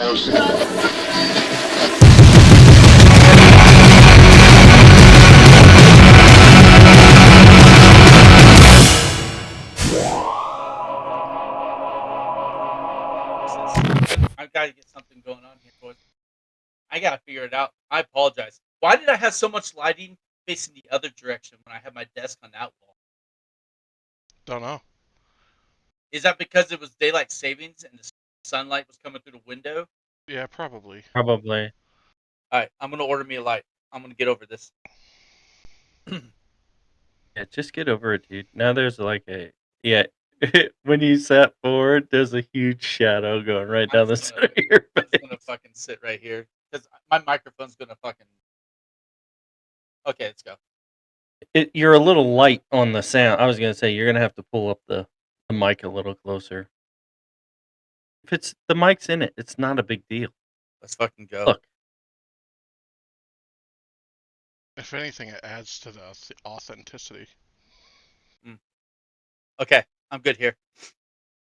I've got to get something going on here, boys. I gotta figure it out. I apologize. Why did I have so much lighting facing the other direction when I had my desk on that wall? Don't know. Is that because it was daylight savings and the sunlight was coming through the window? Yeah, probably. Probably. All right, I'm gonna order me a light. I'm gonna get over this. Yeah, just get over it, dude. Now there's like yeah. When you sat forward, there's a huge shadow going right down the center of your I'm just face. gonna fucking sit right here because my microphone's gonna fucking. Okay, let's go. You're a little light on the sound. I was gonna say you're gonna have to pull up the mic a little closer. If it's the mic's in it, it's not a big deal. Let's fucking go. Look, If anything, it adds to the authenticity. Okay, I'm good here.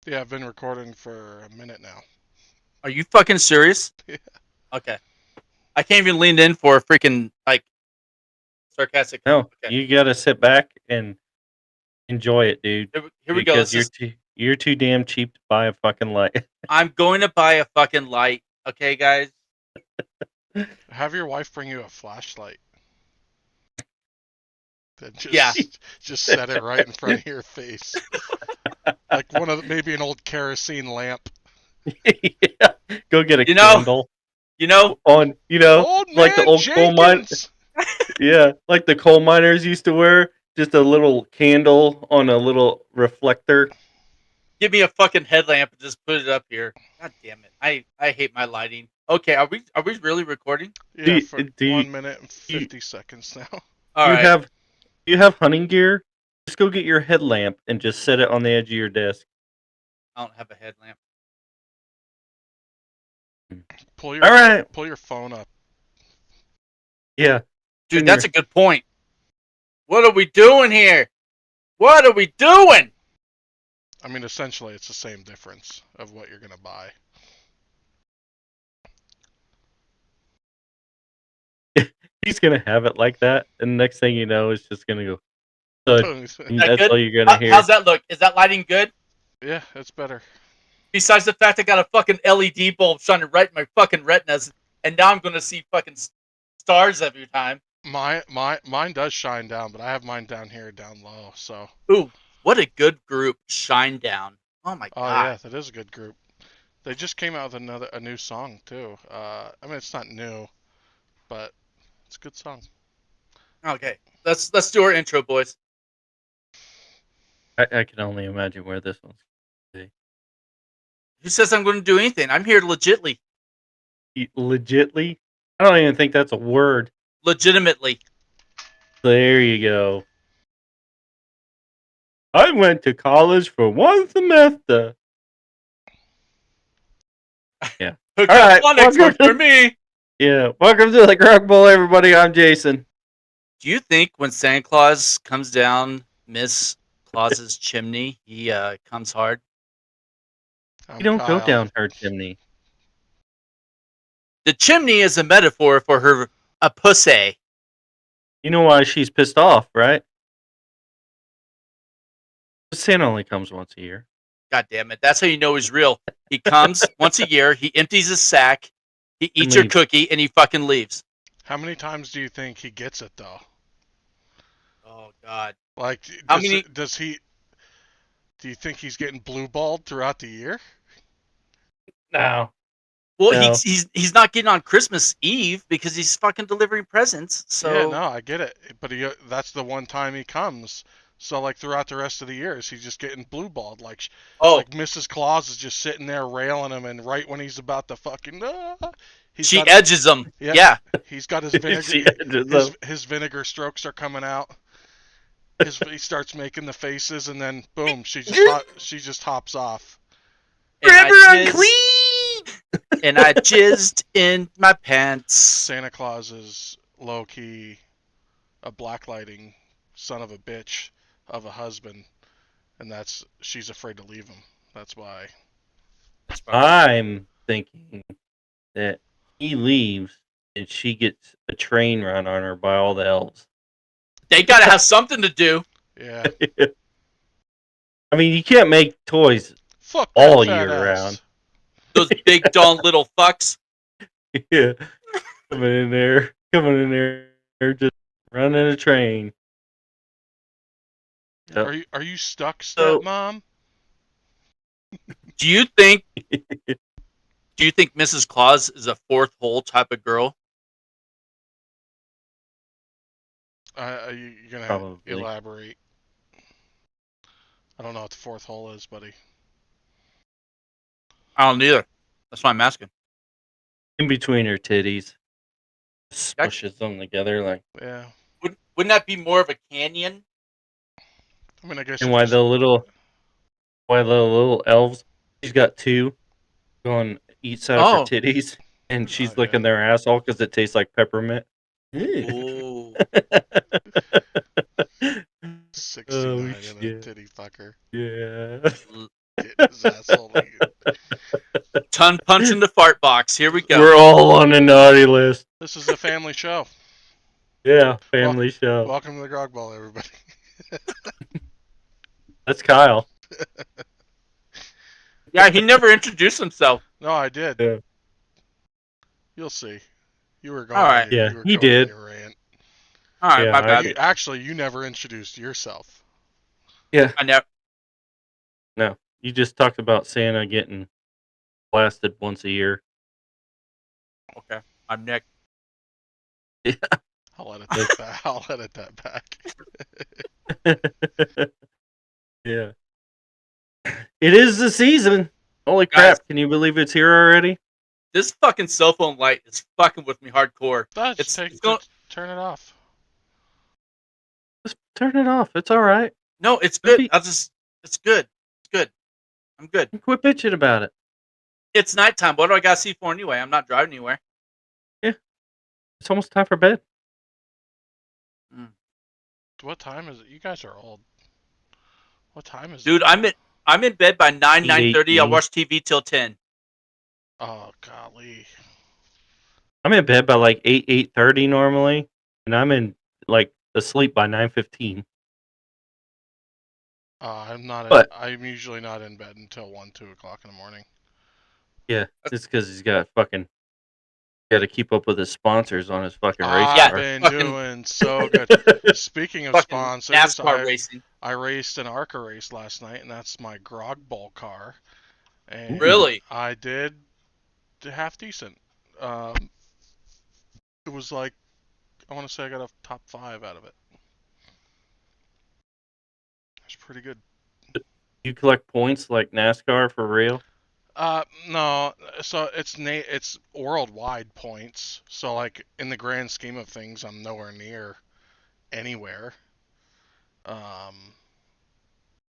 Yeah, I've been recording for a minute now. Are you fucking serious? Yeah. Okay. I can't even lean in for a freaking like sarcastic. no, Okay. you gotta sit back and enjoy it, dude. Here we go. Because you're too damn cheap to buy a fucking light. I'm going to buy a fucking light. Okay, guys. Have your wife bring you a flashlight. Then just set it right in front of your face, like maybe an old kerosene lamp. Yeah. Go get a candle. Old like the old coal mine. Yeah, like the coal miners used to wear, just a little candle on a little reflector. Give me a fucking headlamp and just put it up here. God damn it! I hate my lighting. Okay, are we really recording? Yeah, for 1 minute and 50 seconds now. All right. You have hunting gear? Just go get your headlamp and just set it on the edge of your desk. I don't have a headlamp. Pull your phone up. Yeah. Dude, that's a good point. What are we doing here? What are we doing? I mean, essentially, it's the same difference of what you're gonna buy. He's gonna have it like that, and next thing you know, it's just gonna go. That's good? all you're gonna hear. How's that look? Is that lighting good? Yeah, it's better. Besides the fact I got a fucking LED bulb shining right in my fucking retinas, and now I'm gonna see fucking stars every time. Mine does shine down, but I have mine down here, down low. So. Ooh, what a good group! Shine down. Oh my god. Oh yeah, that is a good group. They just came out with a new song too. I mean, it's not new, but it's a good song. Okay, let's do our intro, boys. I can only imagine where this one's going to be. Who says I'm going to do anything? I'm here legitly. Legitly? I don't even think that's a word. Legitimately. There you go. I went to college for 1 semester. Yeah. All right. Welcome for me. Yeah. Welcome to the Crock Bowl, everybody. I'm Jason. Do you think when Santa Claus comes down Miss Claus's chimney, he comes hard? You don't go down her chimney. The chimney is a metaphor for a pussy. You know why she's pissed off, right? Santa only comes once a year. God damn it. That's how you know he's real. He comes once a year, he empties his sack, he eats your cookie, and he fucking leaves. How many times do you think he gets it, though? Oh, God. Like, does he... Do you think he's getting blue-balled throughout the year? No. Well, no. He's not getting on Christmas Eve because he's fucking delivering presents. So yeah, no, I get it. But that's the one time he comes. So, like, throughout the rest of the years, he's just getting blue-balled. Like Mrs. Claus is just sitting there railing him, and right when he's about to fucking... she edges him. Yeah. He's got his vinegar... his vinegar strokes are coming out. He starts making the faces, and then, boom, she just hops off. Forever unclean! And I jizzed in my pants. Santa Claus is low-key a blacklighting son of a bitch of a husband, and she's afraid to leave him. That's why. I'm thinking that he leaves and she gets a train run on her by all the elves. They gotta have something to do. Yeah. I mean, you can't make toys Fuck all that fat year ass. round. Those big dumb little fucks. Yeah, coming in there, just running a train. Yep. Are you stuck, So- stepmom? Do you think Mrs. Claus is a fourth hole type of girl? You're gonna Probably. elaborate. I don't know what the fourth hole is, buddy. I don't either. That's why I'm asking. In between her titties, smushes them together like. Yeah. Wouldn't that be more of a canyon? I mean, I guess. And why the little elves? She's got two going each side of her titties, and she's licking their asshole because it tastes like peppermint. Ooh. 69 Oh, in a shit. titty fucker. Yeah. Getting his asshole Ton punch in the fart box. Here we go. We're all on the naughty list. This is a family show. Yeah, family show. Welcome to the Grog Ball, everybody. That's Kyle. Yeah, he never introduced himself. No, I did. Yeah. You'll see. You were going. All right. Yeah, you were he going did. on your rant. All right, Yeah, my bad. Actually, you never introduced yourself. Yeah. I never. No, you just talked about Santa getting blasted once a year. Okay, I'm Nick. Yeah. I'll edit that back. I'll edit that back. Yeah. It is the season. Holy crap, Guys. can you believe it's here already? This fucking cell phone light is fucking with me hardcore. Turn it off. Just turn it off. It's all right. No, it's good. It's good. It's good. I'm good. Quit bitching about it. It's nighttime. What do I gotta see for anyway? I'm not driving anywhere. Yeah. It's almost time for bed. What time is it? You guys are old. What time is it? Dude, I'm in bed by 9:30. I watch TV till 10. Oh, golly. I'm in bed by like 8:30 normally, and I'm in like asleep by 9:15. I'm usually not in bed until 1, 2 o'clock in the morning. Yeah, it's because he's got to keep up with his sponsors on his fucking race I've car. been doing so good. Speaking of sponsors, NASCAR racing. I raced an ARCA race last night, and that's my Grog Ball car. And really? I did half decent. It was like, I want to say I got a top 5 out of it. It's pretty good. You collect points like NASCAR for real? No. So it's worldwide points. So like in the grand scheme of things, I'm nowhere near anywhere.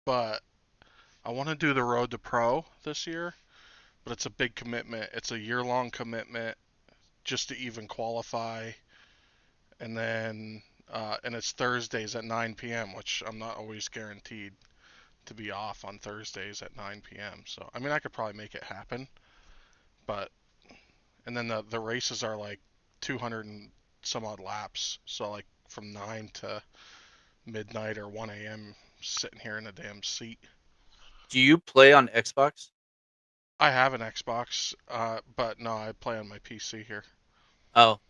But I want to do the Road to Pro this year, but it's a big commitment. It's a year-long commitment just to even qualify, and then and it's Thursdays at 9 p.m., which I'm not always guaranteed to be off on Thursdays at 9 p.m. So I mean, I could probably make it happen, but and then the races are like 200 and some odd laps, so like from 9 to midnight or 1 a.m. sitting here in a damn seat. Do you play on Xbox? I have an Xbox, but no, I play on my PC here. Oh.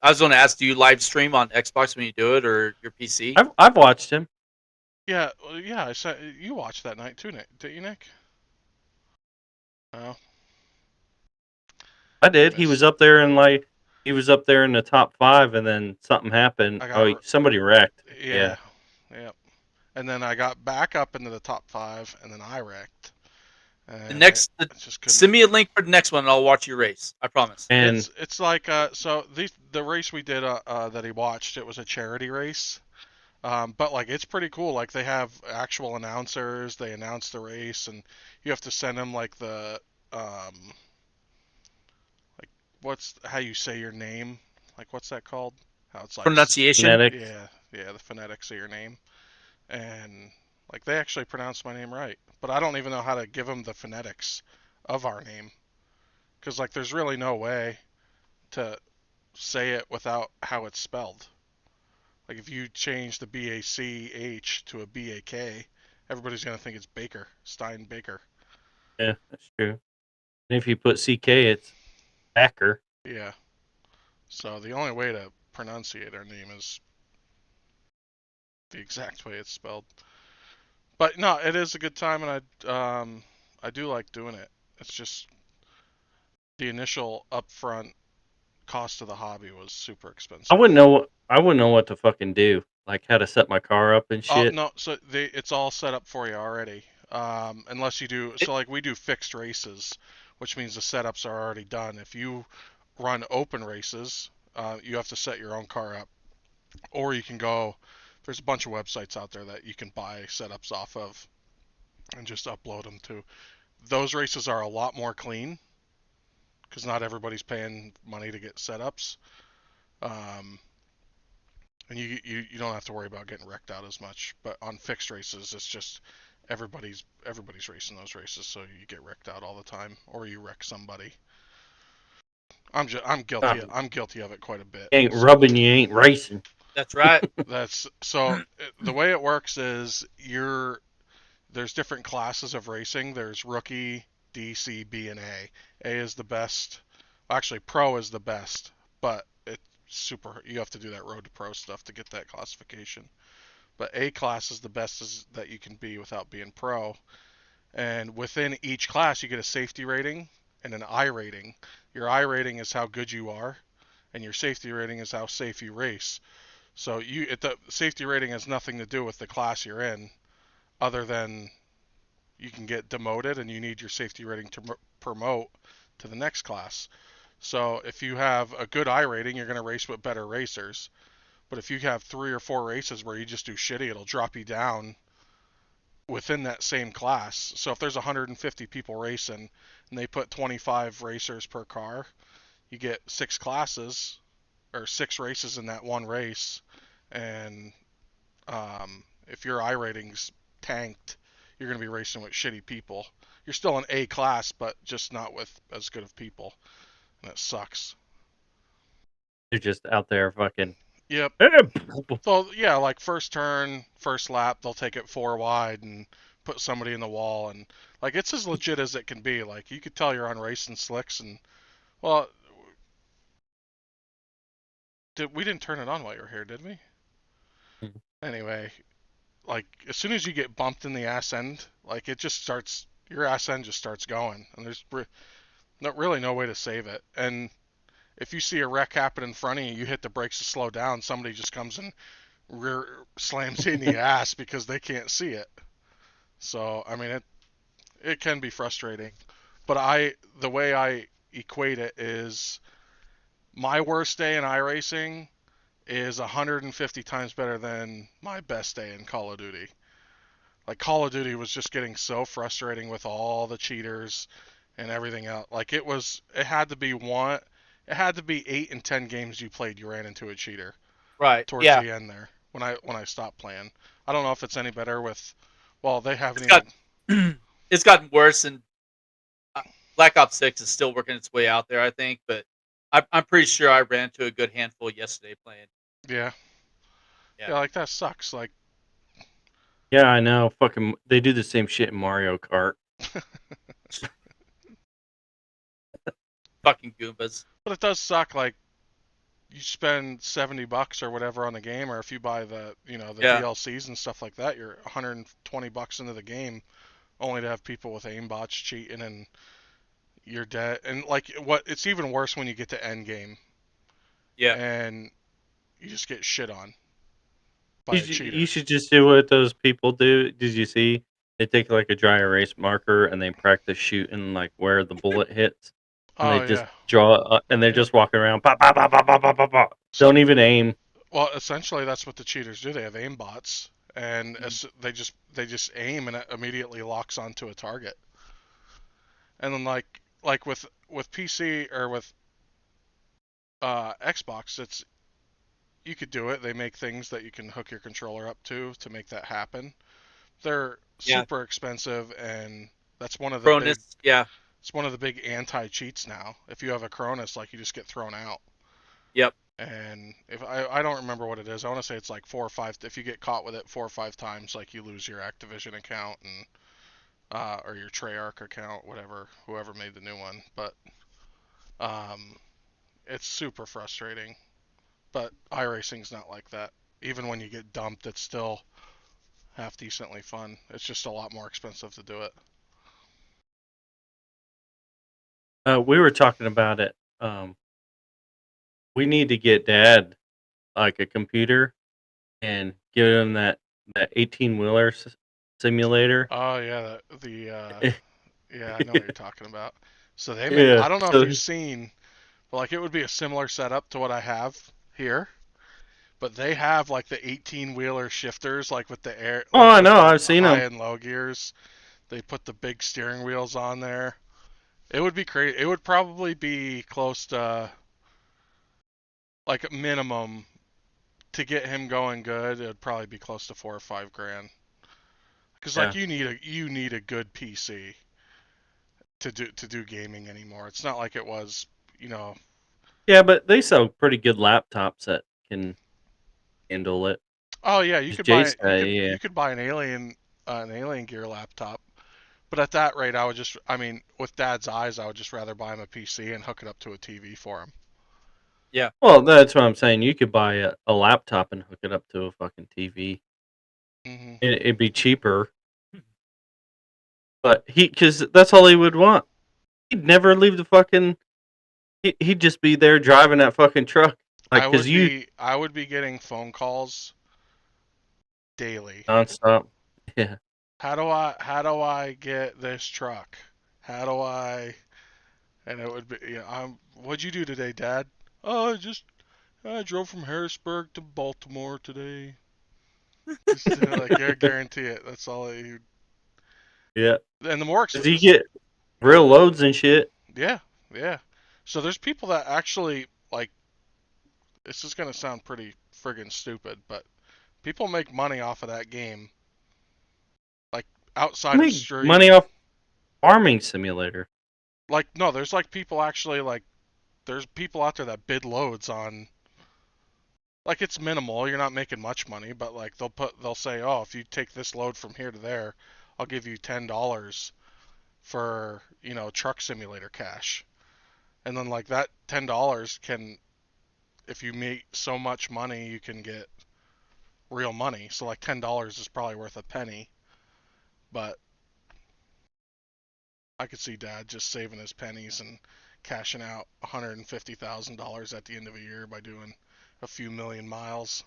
I was going to ask, do you live stream on Xbox when you do it, or your PC? I've watched him. Yeah, I said you watched that night too, Nick. Did you, Nick? Oh. I did. He was up there in the top 5, and then something happened. Somebody wrecked. Yeah. Yep. And then I got back up into the top 5, and then I wrecked. Send me a link for the next one, and I'll watch your race. I promise. And it's like so the race we did that he watched, it was a charity race. But like it's pretty cool. Like they have actual announcers. They announce the race, and you have to send them like the like what's how you say your name? Like what's that called? How it's like pronunciation? Phonetics. Yeah, the phonetics of your name. And like they actually pronounced my name right, but I don't even know how to give them the phonetics of our name. because like there's really no way to say it without how it's spelled. Like if you change the BACH to a BAK, everybody's gonna think it's Baker, Stein Baker. Yeah, that's true. And if you put CK, it's Backer. Yeah. So the only way to pronunciate our name is the exact way it's spelled. But no, it is a good time, and I do like doing it. It's just the initial upfront cost of the hobby was super expensive. I wouldn't know what to fucking do. Like how to set my car up and Oh shit. no, so it's all set up for you already. Unless you do, It, so like we do fixed races, which means the setups are already done. If you run open races, you have to set your own car up, or you can go. There's a bunch of websites out there that you can buy setups off of and just upload them to. Those races are a lot more clean because not everybody's paying money to get setups. Um, and you don't have to worry about getting wrecked out as much. But on fixed races, it's just everybody's racing those races, so you get wrecked out all the time, or you wreck somebody. I'm guilty of it quite a bit. Ain't So rubbing, you ain't racing. that's right. that's so the way it works is there's different classes of racing. There's rookie, D, C, B, and A. A is the best. Actually, Pro is the best, but it's super. You have to do that Road to Pro stuff to get that classification. But A class is the best that you can be without being Pro. And within each class, you get a safety rating and an I rating. Your I rating is how good you are, and your safety rating is how safe you race. So the safety rating has nothing to do with the class you're in, other than you can get demoted and you need your safety rating to promote to the next class. So if you have a good I rating, you're going to race with better racers. But if you have 3 or 4 races where you just do shitty, it'll drop you down within that same class. So if there's 150 people racing and they put 25 racers per car, you get 6 classes or 6 races in that one race. And if your I rating's tanked, you're going to be racing with shitty people. You're still an A class, but just not with as good of people, and it sucks. They're just out there fucking. Yep. So yeah, like first turn, first lap, they'll take it 4 wide and put somebody in the wall, and like it's as legit as it can be. Like you could tell you're on racing slicks, and well, we didn't turn it on while you were here, did we? Anyway, like as soon as you get bumped in the ass end, like it just starts, your ass end just starts going, and there's really no way to save it. And if you see a wreck happen in front of you, you hit the brakes to slow down, somebody just comes and rear slams you in the ass because they can't see it. So I mean it can be frustrating, but the way I equate it is my worst day in iRacing is 150 times better than my best day in Call of Duty. Like Call of Duty was just getting so frustrating with all the cheaters and everything else. Like it had to be 8 and 10 games you played, you ran into a cheater Right. towards Yeah. the end there when I stopped playing. I don't know if it's any better with, well, they haven't It's even. got it's gotten worse, and Black Ops 6 is still working its way out there, I think. But I'm pretty sure I ran into a good handful yesterday playing. Yeah, Yeah. yeah, like that sucks. Like Yeah, I know. Fucking, they do the same shit in Mario Kart. Fucking Goombas. but it does suck. Like you spend $70 or whatever on the game, or if you buy the Yeah. DLCs and stuff like that, you're $120 into the game, only to have people with aimbots cheating and you're dead. And like what, it's even worse when you get to end game Yeah. and you just get shit on by You a should, you cheater. should just do what those people do. Did you see? They take like a dry erase marker and they practice shooting like where the bullet hits, and they Oh just yeah. draw and they're just walking around, pop, pop, pop, pop, pop, pop, pop, pop. So Don't even aim. well, essentially that's what the cheaters do. They have aimbots, and Mhm. they just aim and it immediately locks onto a target. And then like with PC or with Xbox, it's you could do it. They make things that you can hook your controller up to make that happen. They're Yeah. super expensive, and that's one of the big Pronus. Yeah. It's one of the big anti-cheats now. If you have a Cronus, like you just get thrown out. Yep. And if I don't remember what it is. I want to say it's like 4 or 5. If you get caught with it 4 or 5 times, like you lose your Activision account and or your Treyarch account, whatever, whoever made the new one. But um, it's super frustrating. But iRacing's not like that. Even when you get dumped, it's still half decently fun. It's just a lot more expensive to do it. We were talking about it. We need to get Dad like a computer and give him that 18-wheeler simulator. Oh yeah, yeah, I know what you're talking about. So they make, Yeah. I don't know if So you've seen, but like it would be a similar setup to what I have here, but they have like the 18-wheeler shifters, like with the air, oh, like I with know. the I've seen high them. and low gears. They put the big steering wheels on there. It would be crazy. It would probably be close to like a minimum to get him going good. It would probably be close to 4 or 5 grand. Because like Yeah. you need a good PC to do gaming anymore. It's not like it was, you know. Yeah, but they sell pretty good laptops that can handle it. Oh yeah, you As could Jay buy you say, could yeah. you could buy an alien gear laptop. But at that rate, I mean, with Dad's eyes, I would just rather buy him a PC and hook it up to a TV for him. Yeah. Well, that's what I'm saying. You could buy a laptop and hook it up to a fucking TV. Hmm. It'd be cheaper, but because that's all he would want. He'd never leave the fucking. He'd just be there driving that fucking truck, like because you I would be getting phone calls daily. nonstop. Yeah. How do I get this truck? How do I And it would be, what'd you do today, Dad? Oh, I drove from Harrisburg to Baltimore today. Just like guarantee it. That's all. Yeah. And the more, Does he get real loads and shit? yeah, yeah. So there's people that actually like. This is gonna sound pretty friggin' stupid, but people make money off of that game, like I outside of make money streaming. off farming simulator. Like no, there's like people actually like. There's people out there that bid loads on. Like it's minimal, you're not making much money, but like they'll say, "Oh, if you take this load from here to there, I'll give you $10 for, truck simulator cash." And then like that $10 can, if you make so much money, you can get real money. So like $10 is probably worth a penny, but I could see Dad just saving his pennies and cashing out $150,000 at the end of a year by doing a few million miles.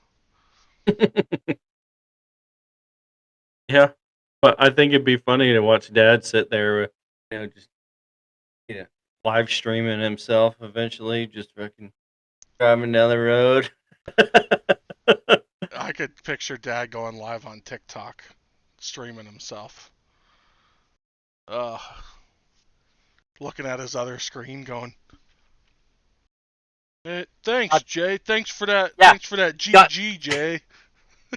Yeah, but I think it'd be funny to watch Dad sit there, just live streaming himself. Eventually, just fucking driving down the road. I could picture Dad going live on TikTok, streaming himself. Looking at his other screen, going, "Thanks, Jay. Thanks for that. Yeah. Thanks for that Got GG, Jay."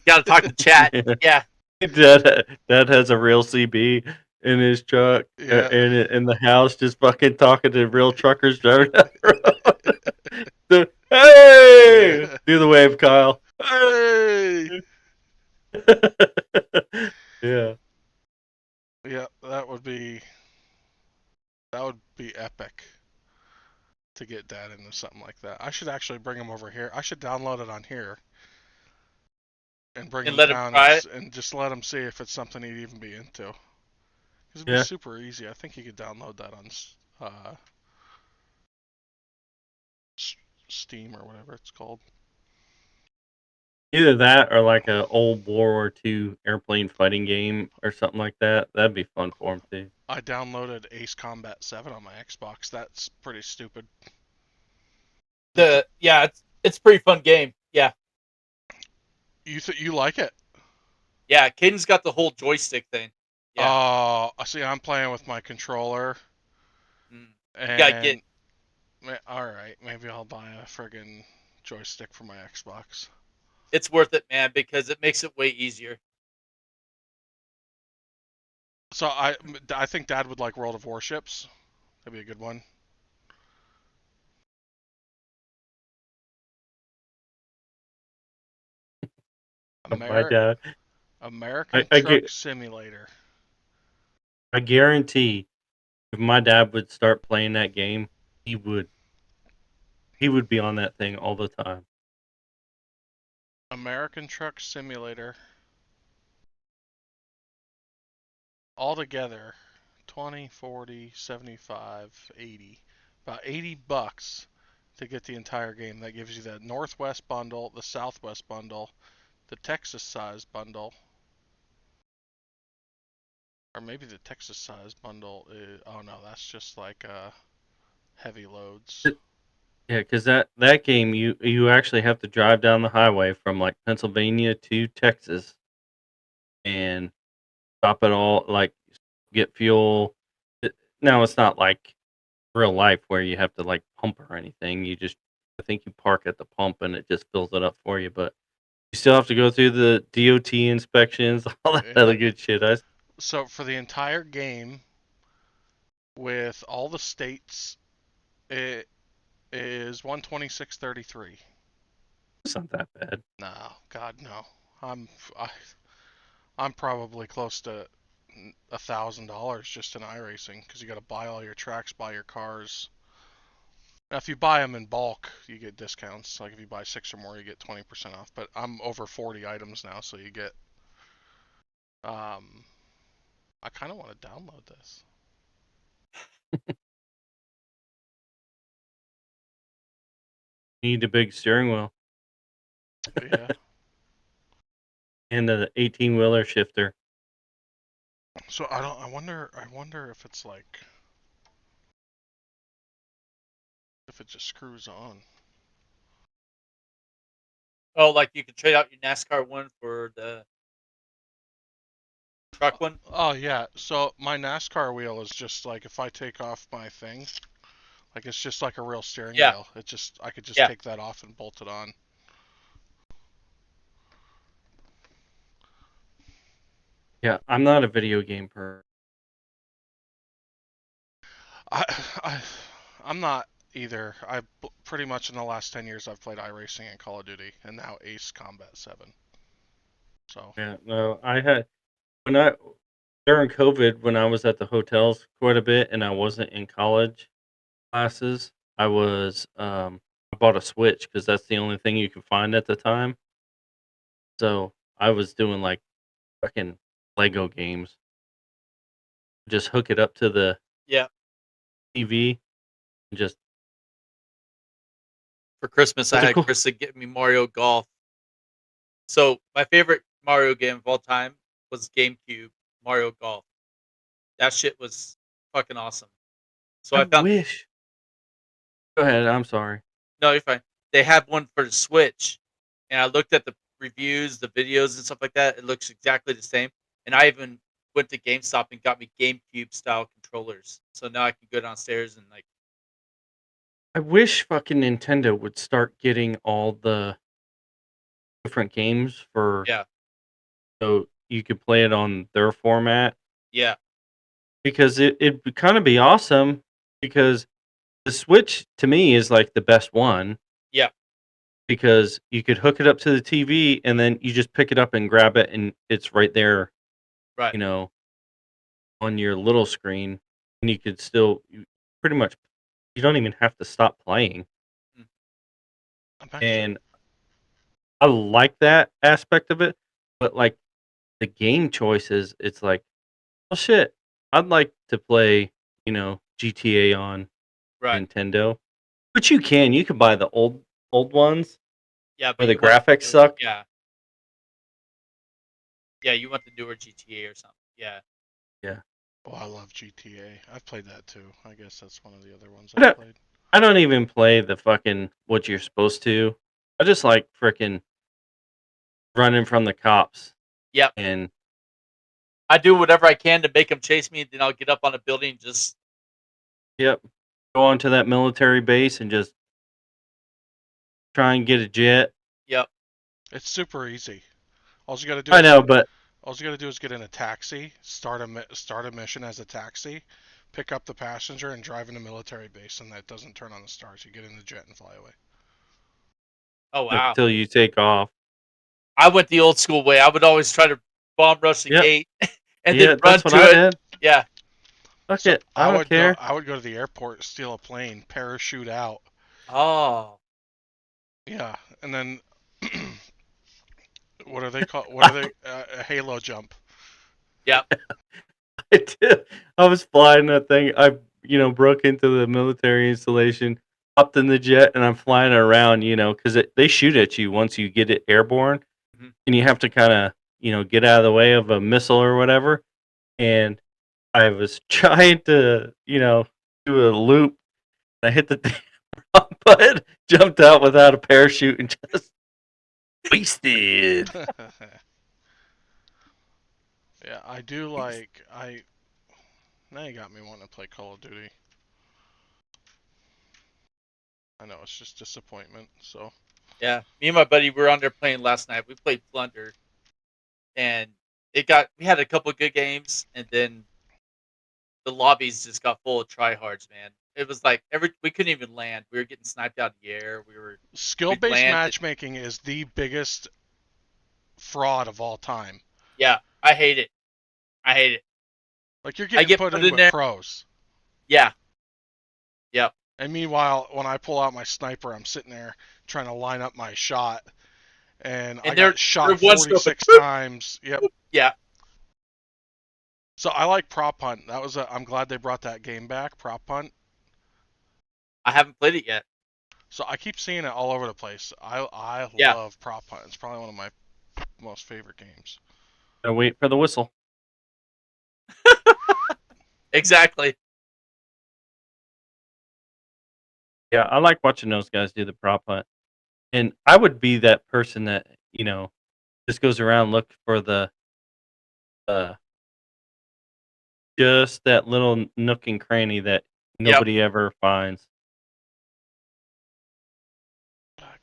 got to talk to chat. Yeah. Dad has a real CB in his truck, Yeah. in the house, just fucking talking to real truckers driving down the road. Hey, Yeah. do the wave, Kyle. Hey. Yeah. Yeah, that would be epic to get Dad into something like that. I should actually bring him over here. I should download it on here and bring And him let him down try it. and just let him see if it's something he'd even be into. Because it'd be Yeah. super easy. I think you could download that on uh, Steam or whatever it's called. Either that or like a old World War II airplane fighting game or something like that. That'd be fun for him too. I downloaded Ace Combat 7 on my Xbox. That's pretty stupid. It's a pretty fun game. Yeah. You like it? Yeah, Caden's got the whole joystick thing. Yeah. Oh, see, I'm playing with my controller, You gotta get and all right, maybe I'll buy a friggin' joystick for my Xbox. it's worth it, man, because it makes it way easier. So I think Dad would like World of Warships. That'd be a good one. My dad, American I Truck Simulator. I guarantee if my dad would start playing that game, he would be on that thing all the time. American Truck Simulator. Altogether, 20, 40, 75, 80. About $80 to get the entire game. That gives you the Northwest bundle, the Southwest bundle, the Texas size bundle. Or maybe the Texas size bundle is, oh no, that's just like heavy loads. Yeah, because that game you actually have to drive down the highway from like Pennsylvania to Texas and stop at all, like get fuel. Now it's not like real life where you have to like pump or anything. I think you park at the pump and it just fills it up for you, but you still have to go through the DOT inspections, all that Yeah. other good shit. So for the entire game, with all the states, it is 126.33. It's not that bad. No, God no. I'm I, I'm probably close to $1,000 just in iRacing because you got to buy all your tracks, buy your cars. Now, if you buy them in bulk, you get discounts. Like if you buy 6 or more, you get 20% off. But I'm over 40 items now, so you get. I kind of want to download this. You need a big steering wheel Yeah. and an 18-wheeler shifter. So I don't. I wonder if it's like. If it just screws on. Oh, like you could trade out your NASCAR one for the truck one. Oh yeah. So my NASCAR wheel is just like if I take off my thing, like it's just like a real steering Yeah. wheel. I could just Yeah. take that off and bolt it on. Yeah, I'm not a video game person. I, I I'm not either. Pretty much in the last 10 years I've played iRacing and Call of Duty and now Ace Combat 7. So Yeah, no, I had when I during COVID when I was at the hotels quite a bit and I wasn't in college classes, I bought a Switch because that's the only thing you could find at the time. So I was doing like fucking Lego games. Just hook it up to the Yeah. TV and just For Christmas, I it's a had cool. Krista get me Mario Golf. So my favorite Mario game of all time was GameCube Mario Golf. That shit was fucking awesome. So I I found wish. Go ahead. I'm sorry. no, you're fine. They have one for the Switch, and I looked at the reviews, the videos, and stuff like that. It looks exactly the same. And I even went to GameStop and got me GameCube style controllers. So now I can go downstairs and like I wish fucking Nintendo would start getting all the different games for yeah, so you could play it on their format yeah, because it'd kind of be awesome because the Switch to me is like the best one yeah, because you could hook it up to the TV and then you just pick it up and grab it and it's right there, right. you know, on your little screen and you could still pretty much you don't even have to stop playing. Mm. I'm actually, And I like that aspect of it, but like the game choices, it's like, oh shit, I'd like to play, GTA on Right. Nintendo. But you can buy the old ones Yeah, where but the you want graphics the newer, suck. yeah, yeah, you want the newer GTA or something. Yeah. Yeah. oh, I love GTA. I've played that too. I guess that's one of the other ones I I've don't played. I don't even play the fucking what you're supposed to. I just like freaking running from the cops Yep. and I do whatever I can to make them chase me, and then I'll get up on a building and just yep, go onto that military base and just try and get a jet. yep. It's super easy. All you got to do I is know, but all you got to do is get in a taxi, start a mission as a taxi, pick up the passenger, and drive in a military base, and that doesn't turn on the stars. You get in the jet and fly away. Oh wow! Until you take off. I went the old school way. I would always try to bomb rush the Yep. gate and Yeah, then run that's what to I it. did. Yeah. Fuck So it. I don't care. I would go to the airport, steal a plane, parachute out. Oh. Yeah, and then what are they called? What are they? A halo jump. Yep. I did. I was flying that thing. I, broke into the military installation, hopped in the jet, and I'm flying around, because they shoot at you once you get it airborne, Mhm. and you have to kind of, get out of the way of a missile or whatever. And I was trying to, do a loop. I hit the wrong button, jumped out without a parachute, and just wasted. Yeah, I do like I. Now you got me wanting to play Call of Duty. I know it's just disappointment. So Yeah. Me and my buddy were on there playing last night. We played Plunder, and we had a couple of good games, and then the lobbies just got full of tryhards, man. It was like we couldn't even land. We were getting sniped out of the air. We'd skill-based landed. matchmaking is the biggest fraud of all time. Yeah, I hate it. I hate it. Like you're I getting get put put in in with there. pros. Yeah. Yep. And meanwhile, when I pull out my sniper, I'm sitting there trying to line up my shot, and I And got they're shot one scope. 46 times. Yep. Yeah. So I like Prop Hunt. I'm glad they brought that game back, Prop Hunt. I haven't played it yet. So I keep seeing it all over the place. I Yeah. love Prop Hunt. It's probably one of my most favorite games. Gotta wait for the whistle. Exactly. Yeah, I like watching those guys do the prop hunt. And I would be that person that, just goes around looking for the uh just that little nook and cranny that nobody ever finds.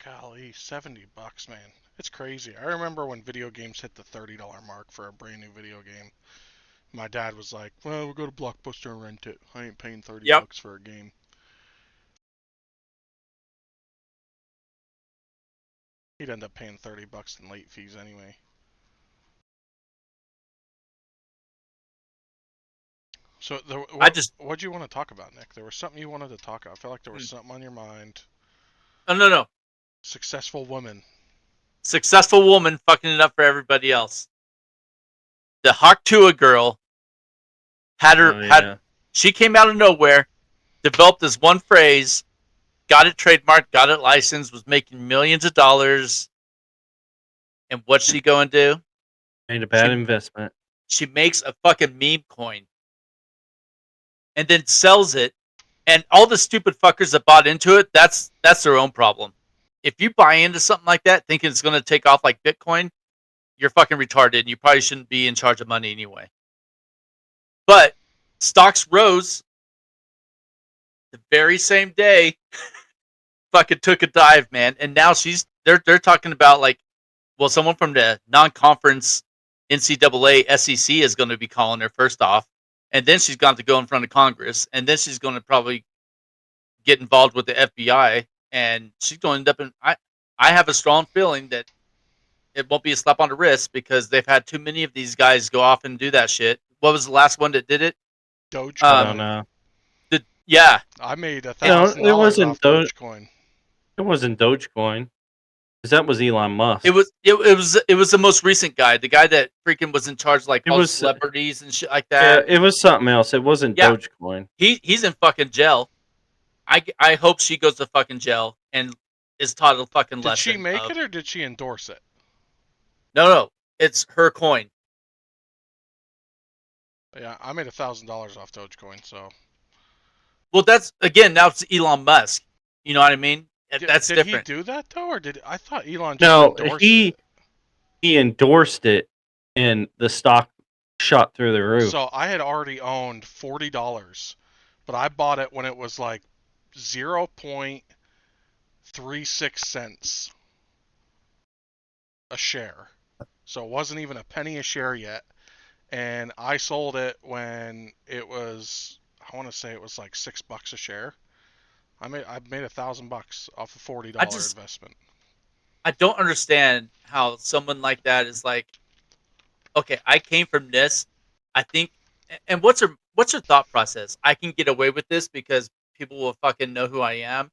Golly, $70, man. It's crazy. I remember when video games hit the $30 mark for a brand new video game. My dad was like, "Well, we'll go to Blockbuster and rent it. I ain't paying $30 for a game." He'd end up paying $30 in late fees anyway. So, what'd you want to talk about, Nick? There was something you wanted to talk about. I feel like there was something on your mind. Oh, no. Successful woman. Successful woman fucking it up for everybody else. The Haktua girl she came out of nowhere, developed this one phrase, got it trademarked, got it licensed, was making millions of dollars. And what's she going to do? Made a bad investment. She makes a fucking meme coin and then sells it. And all the stupid fuckers that bought into it, that's their own problem. If you buy into something like that thinking it's going to take off like Bitcoin, you're fucking retarded and you probably shouldn't be in charge of money anyway. But stocks rose the very same day. Fucking took a dive, man. And now they're talking about like, well, someone from the non-conference NCAA SEC is going to be calling her first off. And then she's going to go in front of Congress. And then she's going to probably get involved with the FBI. And she's going to end up in. I have a strong feeling that it won't be a slap on the wrist because they've had too many of these guys go off and do that shit. What was the last one that did it? Dogecoin. I don't know. Yeah. I made $1,000 off Dogecoin. It wasn't Dogecoin. Because that was Elon Musk. It was the most recent guy. The guy that freaking was in charge of like all celebrities and shit like that. Yeah, it was something else. It wasn't Dogecoin. He's in fucking jail. I hope she goes to fucking jail and is taught a fucking lesson. Did she make it or did she endorse it? No. It's her coin. Yeah, I made $1,000 off Dogecoin, so. Well, that's again now it's Elon Musk. You know what I mean? That's different. Did he do that though, or I thought Elon just endorsed it? He endorsed it, and the stock shot through the roof. So I had already owned $40, but I bought it when it was like 0.36 cents a share. So it wasn't even a penny a share yet. And I sold it when it was, I want to say it was like $6 a share. I made $1,000 off a I $40 just investment. I don't understand how someone like that is like, okay, I came from this. I think, and what's her thought process? I can get away with this because people will fucking know who I am.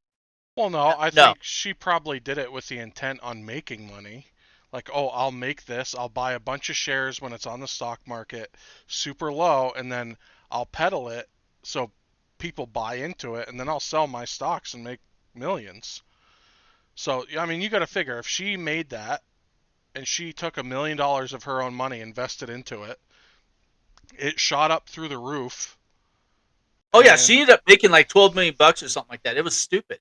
Well, no, I No, think she probably did it with the intent on making money. Like, oh, I'll make this. I'll buy a bunch of shares when it's on the stock market super low, and then I'll peddle it so people buy into it, and then I'll sell my stocks and make millions. So, I mean, you got to figure if she made that and she took $1 million of her own money, invested into it, it shot up through the roof, oh yeah, and she ended up making like 12 million bucks or something like that. It was stupid.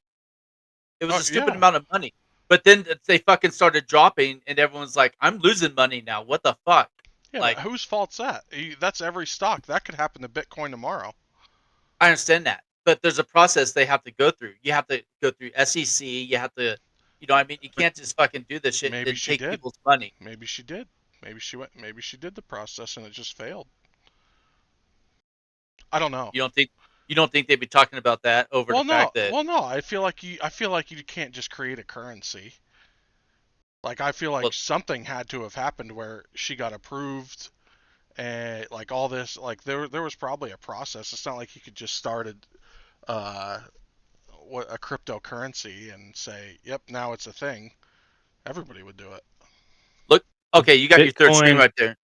It was oh a stupid yeah, amount of money. But then they fucking started dropping, and everyone's like, "I'm losing money now. What the fuck?" yeah, but Like, whose fault's that? That's every stock. That could happen to Bitcoin tomorrow. I understand that, but there's a process they have to go through. You have to go through SEC. You have to, I mean, you can't just fucking do this shit and Maybe then she take did. people's money. Maybe she did. Maybe she did the process and it just failed. I don't know. You don't think you don't think they'd be talking about that over the Well, no. fact that, Well, no. I feel like you can't just create a currency. Like I feel like well, something had to have happened where she got approved and like all this like there was probably a process. It's not like you could just start uh a cryptocurrency and say, "Yep, now it's a thing." Everybody would do it. look, okay, you got your third screen Bitcoin right there.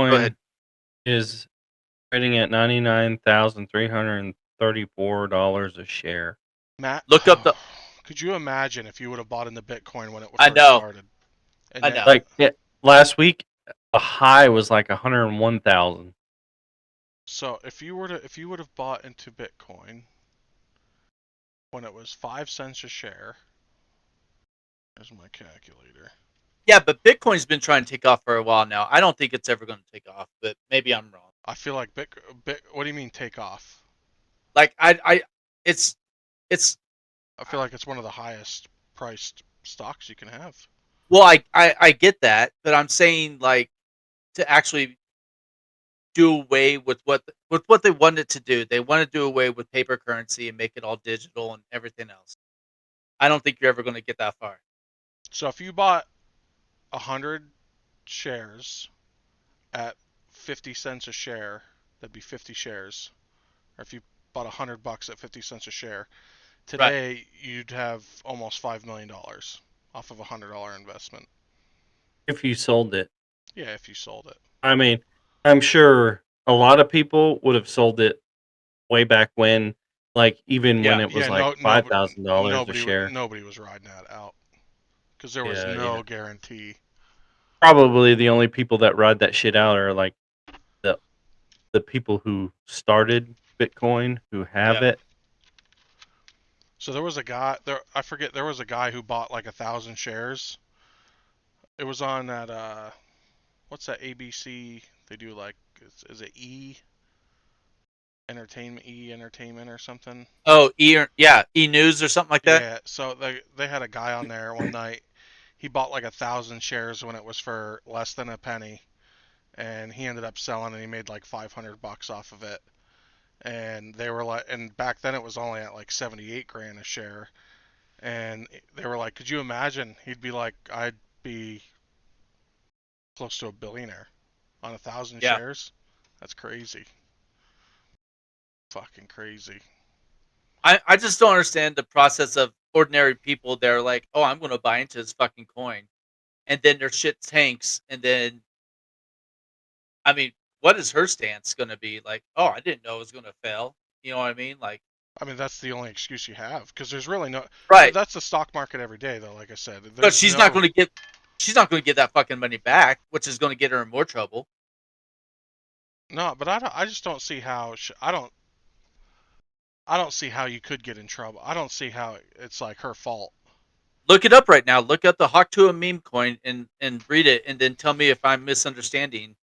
Go ahead. Bitcoin is trading at $99,334 a share. Matt, Look up the. could you imagine if you would have bought into Bitcoin when it I first know, started? And I then, know. Like last week, a high was like 101,000. so if you would have bought into Bitcoin when it was 5 cents a share, there's my calculator. Yeah, but Bitcoin's been trying to take off for a while now. I don't think it's ever going to take off, but maybe I'm wrong. I feel like what do you mean take off? Like it's it's I feel like it's one of the highest priced stocks you can have. well, I get that, but I'm saying like to actually do away with what they wanted to do. They want to do away with paper currency and make it all digital and everything else. I don't think you're ever going to get that far. So if you bought 100 shares at 50 cents a share, that'd be 50 shares. Or if you bought $100 at 50 cents a share, Right. today you'd have almost $5 million off of $100 investment. If you sold it, Yeah, if you sold it. I mean, I'm sure a lot of people would have sold it way back when, like even when Yeah. it was Yeah, like no, $5,000 a share. nobody was riding that out because there was Yeah, yeah. no guarantee. Probably the only people that ride that shit out are like the the people who started Bitcoin, who have Yeah. it. So there was a guy there. I forget. There was a guy who bought like 1,000 shares. It was on that what's that ABC? They do like is it Entertainment or something? Oh, yeah, E News or something like that. Yeah. So they had a guy on there one night. He bought like 1,000 shares when it was for less than a penny, and he ended up selling and he made like $500 off of it. And they were like, and back then it was only at like 78 grand a share. And they were like, could you imagine? He'd be like, I'd be close to a billionaire on 1,000 Yeah. shares. That's crazy. Fucking crazy. I just don't understand the process of ordinary people. They're like, oh, I'm going to buy into this fucking coin, and then their shit tanks, and then I mean, what is her stance going to be? Like, oh, I didn't know it was going to fail. You know what I mean? Like, I mean, that's the only excuse you have because there's really no. right? That's the stock market every day, though. Like I said, But there's no. she's not going to get that fucking money back, which is going to get her in more trouble. No, but I just don't see how. I don't see how you could get in trouble. I don't see how it's like her fault. Look it up right now. Look up the Hawktua meme coin and read it, and then tell me if I'm misunderstanding.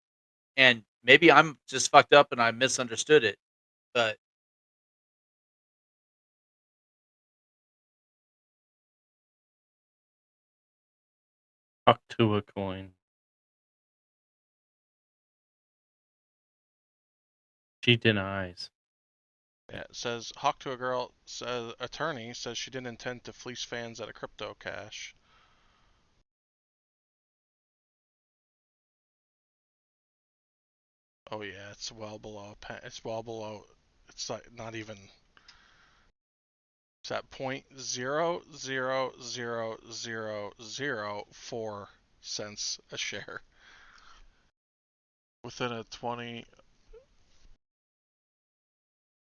And maybe I'm just fucked up and I misunderstood it. But Talk to a coin. She denies. Yeah, it says Hawk to a Girl says attorney says she didn't intend to fleece fans at a crypto cache. Oh yeah, it's well below. It's well below. It's like not even. It's at 0.00004 cents a share. Within a 20.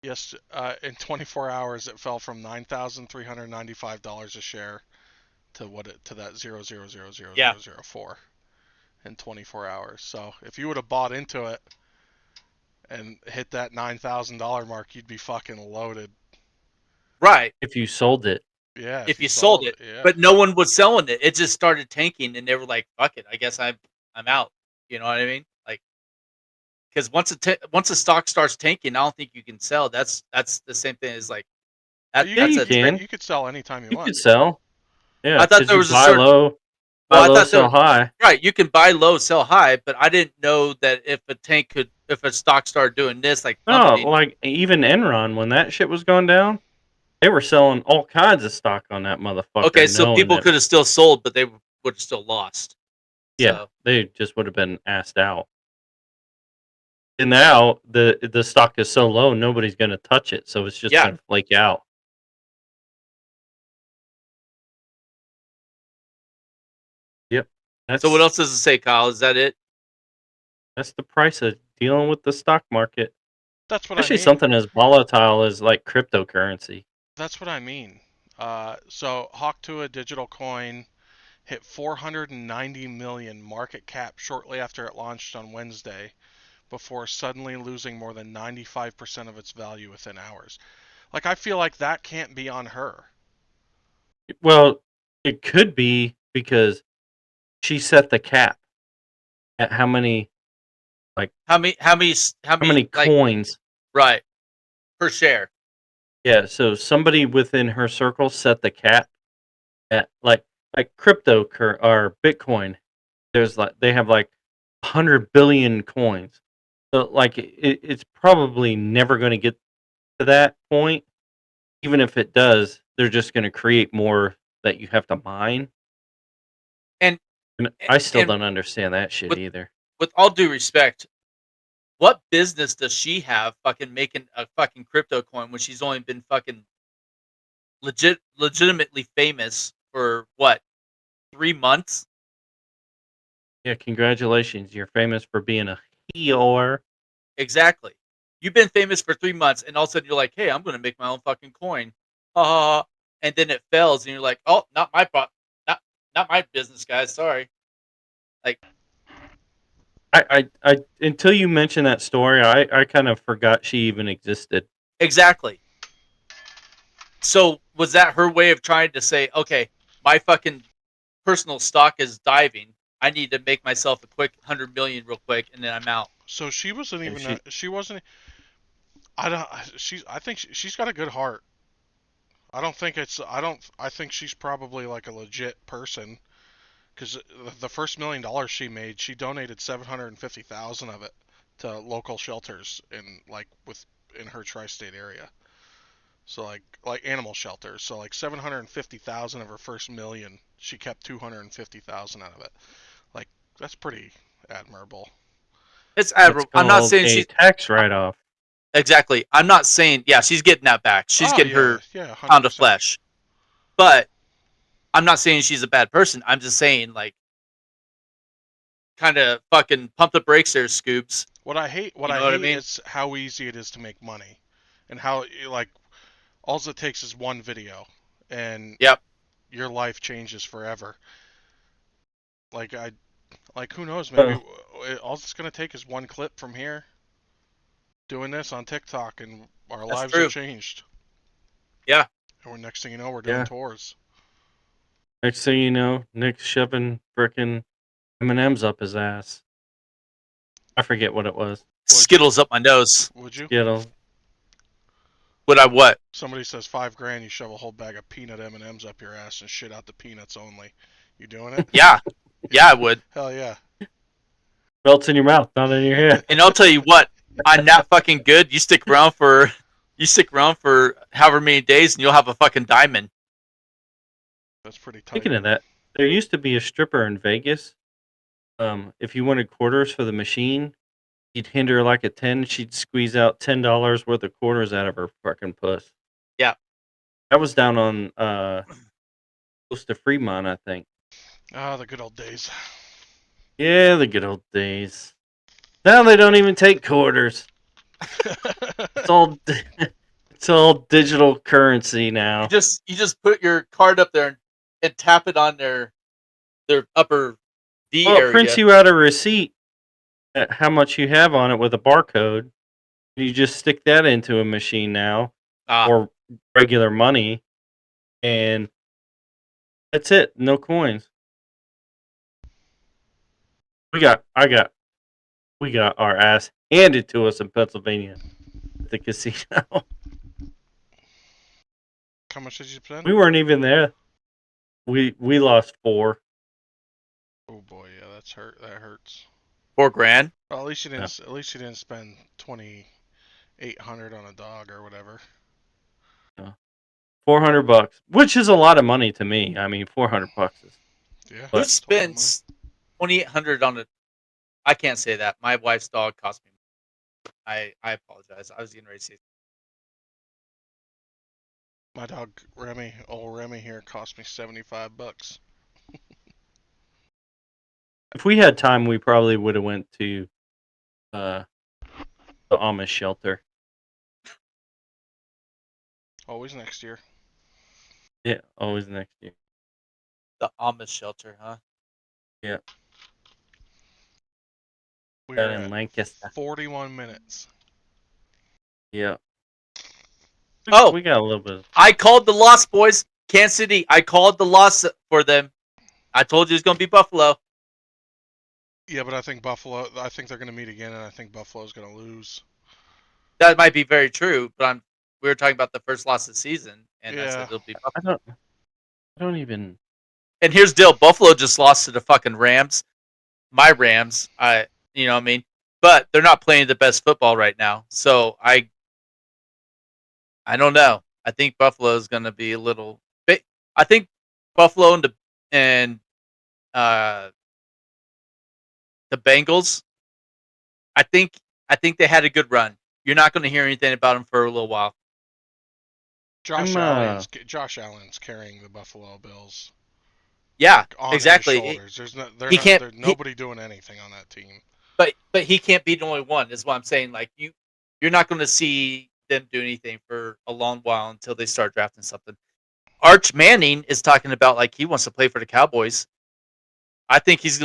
Yes, in 24 hours it fell from $9,395 a share to that Yeah. 0.00004 in 24 hours. So if you would have bought into it and hit that $9,000 mark, you'd be fucking loaded. Right. If you sold it. Yeah, If you sold it. yeah. But no one was selling it. It just started tanking, and they were like, "Fuck it, I guess I'm out." You know what I mean? Like, because once a stock starts tanking, I don't think you can sell. That's the same thing as like that. Yeah, That's you a can. You could sell anytime you You want. could sell. Yeah, I thought because there you was a buy certain. low, Well, I thought sell high. right. You can buy low, sell high, but I didn't know that if a stock started doing this, like No, plummeting. like even Enron, when that shit was going down, they were selling all kinds of stock on that motherfucker, Okay, so knowing people that, could have still sold, but they would have still lost. yeah, So they just would have been asked out. And now the stock is so low, nobody's going to touch it, so it's just yeah, going to flake out. Yep, so what that's else does it say, Kyle? Is that it? that's the price of dealing with the stock market, That's what I especially mean. something as volatile as like cryptocurrency. That's what I mean. So Hawk to a digital coin hit 490 million market cap shortly after it launched on Wednesday, before suddenly losing more than 95% of its value within hours. Like I feel like that can't be on her. Well, it could be because she set the cap at how many How many? How many? How how many many? Like coins. right per share? Yeah, so somebody within her circle set the cap at like crypto or Bitcoin. There's like they have like 100 billion coins. So like it's probably never going to get to that point. Even if it does, they're just going to create more that you have to mine. And And I still and don't understand that shit with either. with all due respect, what business does she have fucking making a fucking crypto coin when she's only been fucking legitimately famous for what 3 months? Yeah, congratulations. You're famous for being a healer. Exactly. You've been famous for 3 months, and all of a sudden you're like, "Hey, I'm gonna make my own fucking coin," ha ha ha, and then it fails, and you're like, "Oh, not my business, guys. Sorry." Like I until you mentioned that story, I kind of forgot she even existed. exactly. So was that her way of trying to say, "Okay, my fucking personal stock is diving. I need to make myself a quick 100 million real quick, and then I'm out." So she wasn't And even. She wasn't. I don't. She's. I think she's got a good heart. I don't think it's. I don't. I think she's probably like a legit person. Because the first $1 million she made, she donated 750,000 of it to local shelters in her tri-state area. So like animal shelters. So like 750,000 of her first million, she kept 250,000 out of it. Like that's pretty admirable. It's that's admirable. I'm not called saying a she's tax write-off. exactly. I'm not saying yeah, she's getting that back. She's Oh getting yeah, her yeah, pound of 100%. flesh. But I'm not saying she's a bad person. I'm just saying like kind of fucking pump the brakes there, Scoops. What You I know what I hate mean? is how easy it is to make money, and how like all it takes is one video, and Yep, your life changes forever. Like I like who knows, maybe Uh, all it's gonna take is one clip from here doing this on TikTok, and our that's lives are true. changed. Yeah. And next thing you know, we're doing yeah. tours. Next thing you know, Nick's shoving frickin' M&Ms up his ass. I forget what it was. Would you? Skittles up my nose. Would you? Skittles. Would I what? Somebody says $5,000, you shove a whole bag of peanut M&Ms up your ass and shit out the peanuts only. You doing it? Yeah. Yeah, I would. Hell yeah. Melts in your mouth, not in your head. And I'll tell you what, I'm not fucking good. You stick around for You stick around for however many days, and you'll have a fucking diamond. That's pretty tight. Speaking of that, there used to be a stripper in Vegas. If you wanted quarters for the machine, you'd hand her like a 10. She'd squeeze out $10 worth of quarters out of her fucking puss. Yeah. That was down on close to Fremont, I think. Ah, the good old days. Yeah, the good old days. Now they don't even take quarters. It's all it's all digital currency now. You just put your card up there and tap it on their upper D Well, it area. prints you out a receipt at how much you have on it with a barcode. You just stick that into a machine now, or regular money, and that's it. No coins. We got our ass handed to us in Pennsylvania at the casino. How much did you spend? We weren't even there. We lost 4. Oh boy, yeah, that hurts. $4,000. Well, at least you didn't. At least you didn't spend 2,800 on a dog or whatever. $400, which is a lot of money to me. I mean, $400 is. Yeah. Who spends $2,800 on a? I can't say that. My wife's dog cost me. I apologize. I was getting ready to say. My dog old Remy here, cost me $75. If we had time, we probably would have went to the Amish shelter. Always next year. Yeah, always next year. The Amish shelter, huh? Yeah. We Down are in at Lancaster. 41 minutes. Yeah. Oh, we got a little bit. I called the loss, boys. Kansas City. I called the loss for them. I told you it's going to be Buffalo. Yeah, but I think they're going to meet again, and I think Buffalo's going to lose. That might be very true, but we were talking about the first loss of the season, and I said it'll be Buffalo. I don't even. And here's the deal: Buffalo just lost to the fucking Rams. My Rams, you know what I mean? But they're not playing the best football right now, so I don't know. I think Buffalo is going to be a little bit. I think Buffalo and the Bengals. I think they had a good run. You're not going to hear anything about them for a little while. Josh Allen's carrying the Buffalo Bills. Yeah, like, on exactly. His shoulders. There's nobody doing anything on that team. But he can't be the only one. Is what I'm saying. Like you're not going to see them do anything for a long while until they start drafting something. Arch Manning is talking about like he wants to play for the Cowboys. I think he's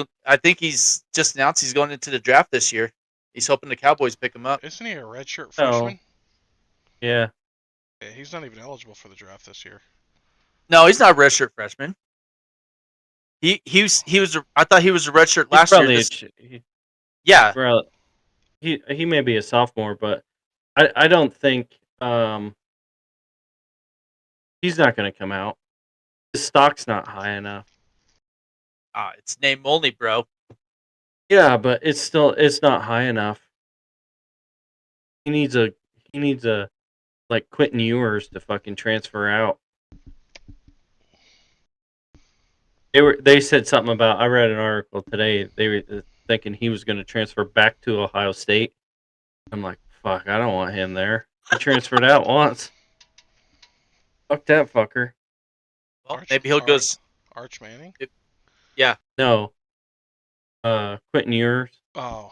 just announced he's going into the draft this year. He's hoping the Cowboys pick him up. Isn't he a redshirt freshman? Yeah. He's not even eligible for the draft this year. No, he's not a redshirt freshman. He was. I thought he was a redshirt last year. Yeah. Well, he may be a sophomore, but I don't think he's not going to come out. His stock's not high enough. It's name only, bro. Yeah, but it's not high enough. He needs a like Quentin Ewers to fucking transfer out. They said something about. I read an article today. They were thinking he was going to transfer back to Ohio State. I'm like, fuck, I don't want him there. He transferred out once. Fuck that fucker. Well, maybe he'll go. Arch Manning? Yeah. No. Quentin Ewers. Oh.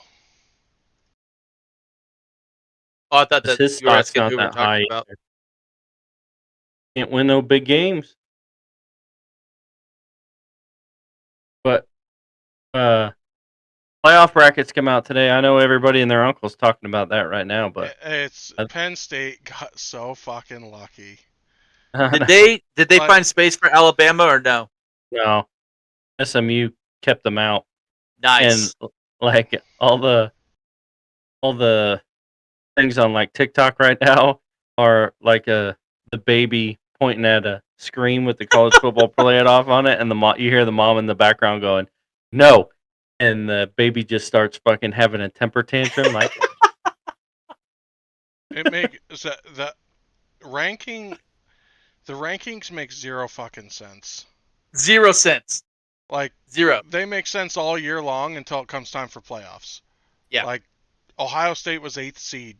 I thought that his you were stock's asking not who we're that talking high. about. Either. Can't win no big games. But playoff brackets come out today. I know everybody and their uncle's talking about that right now, but it's Penn State got so fucking lucky. Did they find space for Alabama or no? No. SMU kept them out. Nice. And like all the things on like TikTok right now are like the baby pointing at a screen with the college football player off on it, and you hear the mom in the background going, "No," and the baby just starts fucking having a temper tantrum. Like it makes that ranking. The rankings make zero fucking sense. 0 cents. Like 0. they make sense all year long until it comes time for playoffs. Yeah. Like Ohio State was 8th seed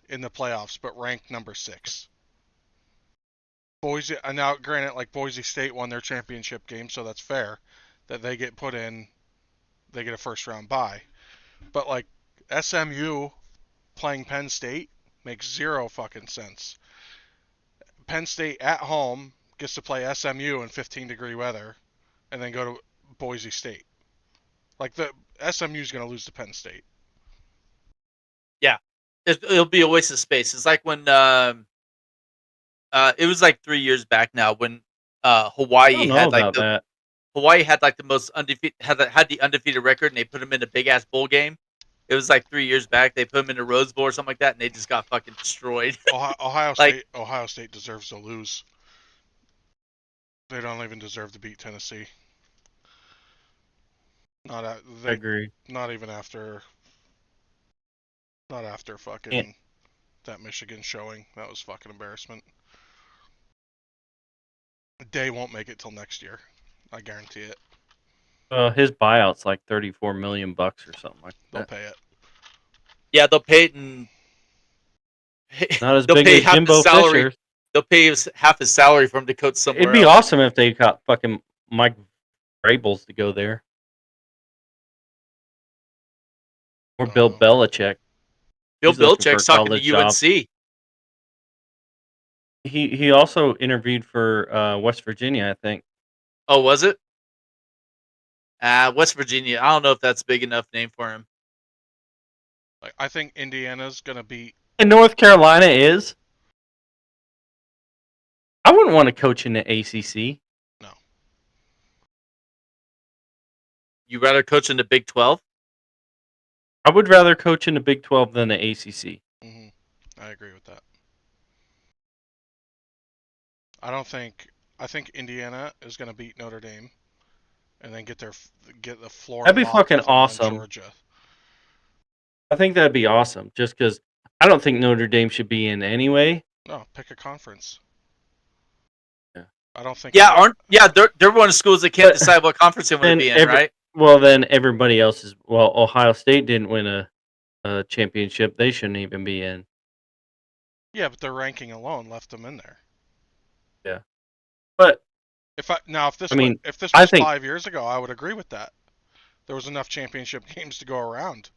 in the playoffs, but ranked number 6. Boise, now granted, like Boise State won their championship game, so that's fair that they get put in. They get a first round bye. But like SMU playing Penn State makes zero fucking sense. Penn State at home gets to play SMU in 15-degree weather, and then go to Boise State. Like the SMU's going to lose to Penn State. Yeah. It'll be a waste of space. It's like when it was like 3 years back now when I Hawaii don't know had like about that. the most undefeated had the undefeated record, and they put them in a big ass bowl game. It was like 3 years back. They put them in a Rose Bowl or something like that, and they just got fucking destroyed. Ohio Like, State. Ohio State deserves to lose. They don't even deserve to beat Tennessee. Not I they. agree. Not even after. Not after And fucking that Michigan showing. That was fucking embarrassment. Day won't make it till next year. I guarantee it. his buyout's like $34 million or something like They'll that. pay it. yeah, they'll pay it in. Not as They'll big pay as half his Jimbo salary. Fisher. They'll pay half his salary for him to coach It'd somewhere be else. awesome if they got fucking Mike Vrabels to go there, or Bill Belichick. Bill He's looking for a Belichick's talking college to job. UNC. He also interviewed for West Virginia, I think. Oh, was it? West Virginia. I don't know if that's a big enough name for him. Like I think Indiana's gonna beat. And North Carolina is. I wouldn't want to coach in the ACC. No. You rather coach in the Big 12? I would rather coach in the Big 12 than the ACC. Mm-hmm. I agree with that. I don't think. I think Indiana is gonna beat Notre Dame, and then get the floor That'd be locked fucking with them awesome. on Georgia. I think that'd be awesome, just because I don't think Notre Dame should be in anyway. No, pick a conference. Yeah. I don't think. They're one of the schools that can't decide what conference they want to be in, right? Well, then everybody else is. Well, Ohio State didn't win a championship. They shouldn't even be in. Yeah, but their ranking alone left them in there. Yeah, but if this was I think 5 years ago, I would agree with that. There was enough championship games to go around.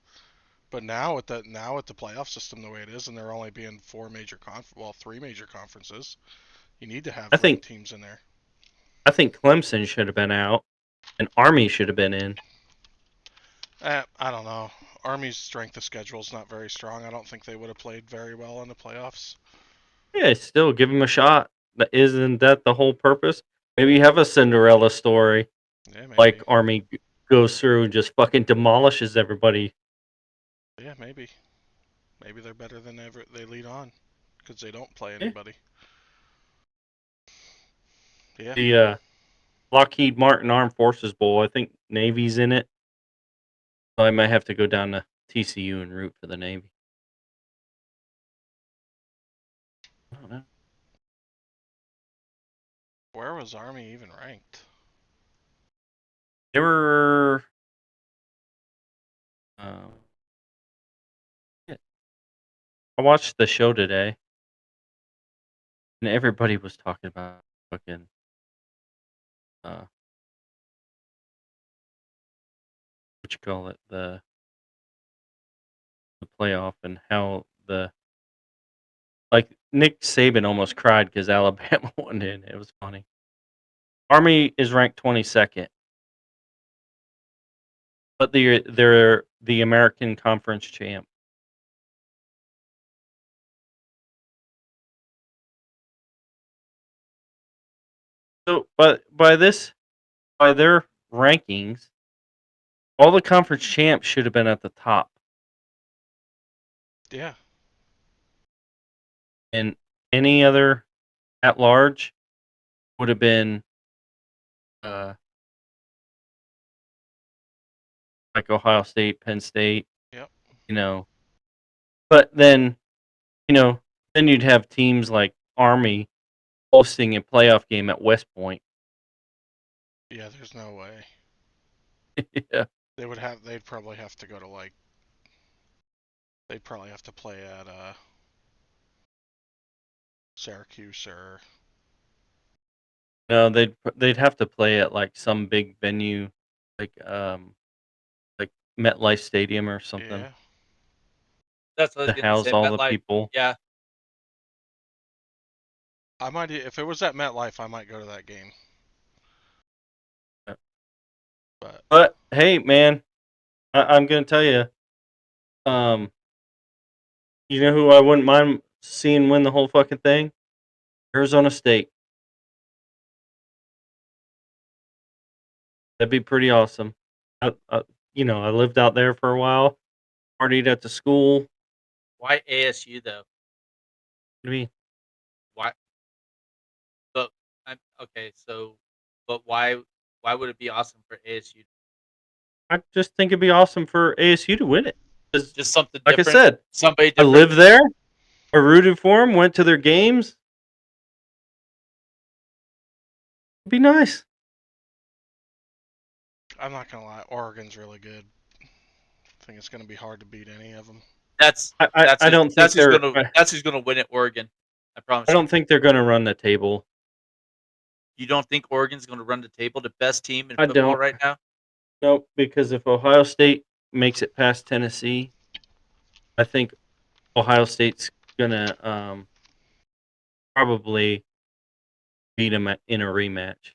But now with the playoff system the way it is, and there only being 3 major conferences, you need to have ranked teams in there. I think Clemson should have been out, and Army should have been in. I don't know. Army's strength of schedule is not very strong. I don't think they would have played very well in the playoffs. Yeah, still give them a shot. Isn't that the whole purpose? Maybe you have a Cinderella story, like Army goes through and just fucking demolishes everybody. Yeah, maybe. Maybe they're better than ever. They lead on because they don't play anybody. Yeah. The Lockheed Martin Armed Forces Bowl. I think Navy's in it. So I might have to go down to TCU and root for the Navy. I don't know. Where was Army even ranked? They were. I watched the show today, and everybody was talking about fucking. What you call it, the playoff, and how Nick Saban almost cried because Alabama won in. It was funny. Army is ranked 22nd, but they're the American Conference champ. So, but by their rankings, all the conference champs should have been at the top. Yeah. And any other at large would have been like Ohio State, Penn State. Yep. But then, then you'd have teams like Army hosting a playoff game at West Point. Yeah, there's no way. Yeah. They'd probably have to go to like. They'd probably have to play at Syracuse or. No, they'd have to play at like some big venue, like MetLife Stadium or something, Yeah. That's what I was to gonna house say. all the MetLife. people. Yeah, I might, if it was at MetLife, I might go to that game. Yeah. But But hey, man, I'm gonna tell you, um, you know who I wouldn't mind seeing win the whole fucking thing? Arizona State. That'd be pretty awesome. I lived out there for a while, partied at the school. why ASU though? I mean, Why? But okay. So, but why would it be awesome for ASU? I just think it'd be awesome for ASU to win it. 'Cause, Just something like I different. said, Somebody I different. lived there. I rooted for them. Went to their games. It'd be nice. I'm not gonna lie, Oregon's really good. I think it's gonna be hard to beat any of them. That's I don't think they're. that's who's gonna win at Oregon. I promise I you. don't think they're going to run the table. You don't think Oregon's gonna run the table? The best team in I football don't. right now? Nope. Because if Ohio State makes it past Tennessee, I think Ohio State's gonna probably beat them in a rematch.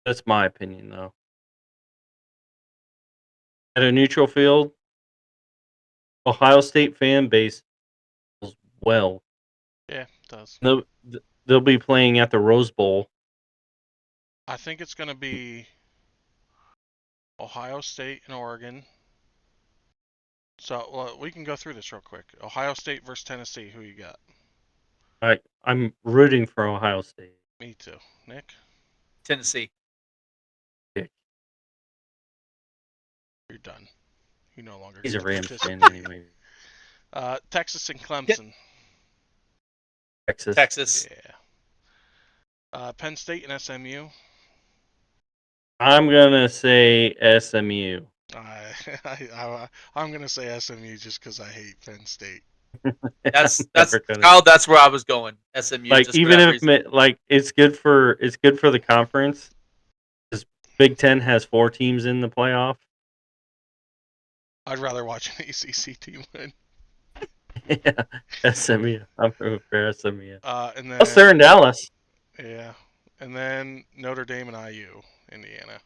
That's my opinion, though. At a neutral field, Ohio State fan base does well. Yeah, it does. They'll be playing at the Rose Bowl. I think it's gonna be Ohio State and Oregon. So we can go through this real quick. Ohio State versus Tennessee. Who you got? I'm rooting for Ohio State. Me too. Nick, Tennessee. you're done. You no longer He's get a to Rams fan participate. anyway. Texas and Clemson. Texas. Texas. Yeah. Penn State and SMU. I'm gonna say SMU. I'm gonna say SMU just because I hate Penn State. That's Never gonna. Kyle. That's where I was going. SMU. Like Just for even that if reason. like it's good for the conference. Because Big Ten has 4 teams in the playoff. I'd rather watch an ACC team win. Yeah, SMU. I'm rooting for SMU. And Plus they're in then Dallas. yeah, and then Notre Dame and IU, Indiana.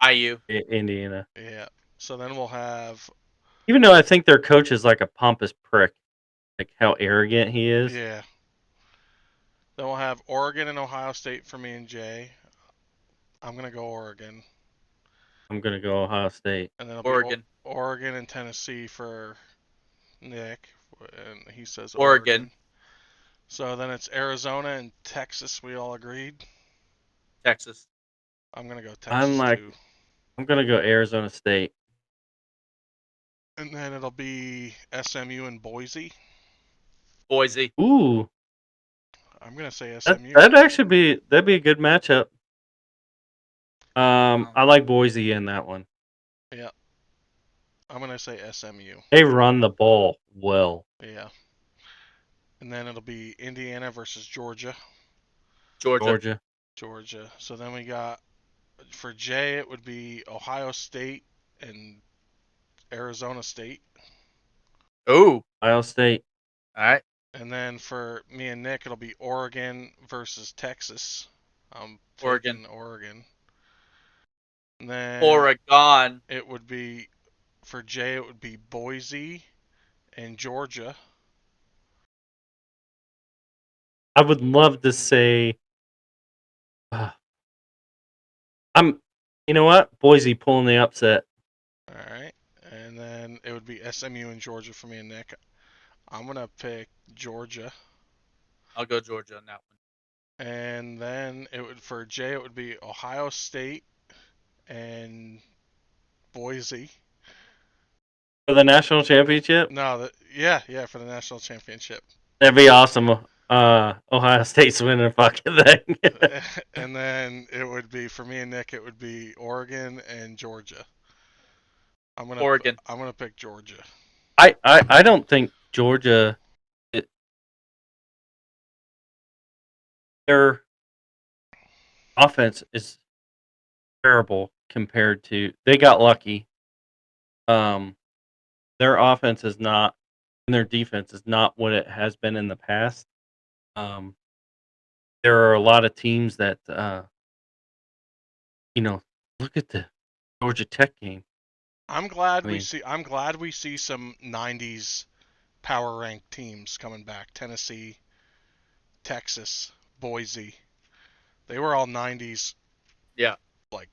IU. Indiana. Yeah. So then we'll have Even though I think their coach is like a pompous prick, like how arrogant he is. yeah. Then we'll have Oregon and Ohio State for me and Jay. I'm gonna go Oregon, I'm gonna go Ohio State. and then it'll be Oregon. Oregon and Tennessee for Nick, and he says Oregon. Oregon. So then it's Arizona and Texas. We all agreed. Texas. I'm gonna go I'm Texas like, too. I'm gonna go Arizona State. And then it'll be SMU and Boise. Boise. Ooh, I'm gonna say that SMU. that'd be a good matchup. I like Boise in that one. Yeah. I'm gonna say SMU. They run the ball well. Yeah. And then it'll be Indiana versus Georgia. Georgia. Georgia. So then we got for Jay it would be Ohio State and Arizona State. Oh. Ohio State. All right. And then for me and Nick it'll be Oregon versus Texas. I'm Oregon. taking Oregon. And then Oregon. it would be for Jay it would be Boise and Georgia. I would love to say, I'm. You know what? Boise pulling the upset. All right. And then it would be SMU and Georgia for me and Nick. I'm gonna pick Georgia. I'll go Georgia on that one. And then it would for Jay it would be Ohio State and Boise. for the national championship. No, for the national championship. That'd be awesome. Ohio State's winning fucking thing. And then it would be for me and Nick. It would be Oregon and Georgia. Oregon. I'm gonna pick Georgia. I don't think Georgia. Their offense is terrible compared to. They got lucky. Their offense is not, and their defense is not what it has been in the past. Um, there are a lot of teams that, look at the Georgia Tech game. I'm glad I we mean, see. I'm glad we see some '90s power ranked teams coming back. Tennessee, Texas, Boise. They were all '90s Yeah. like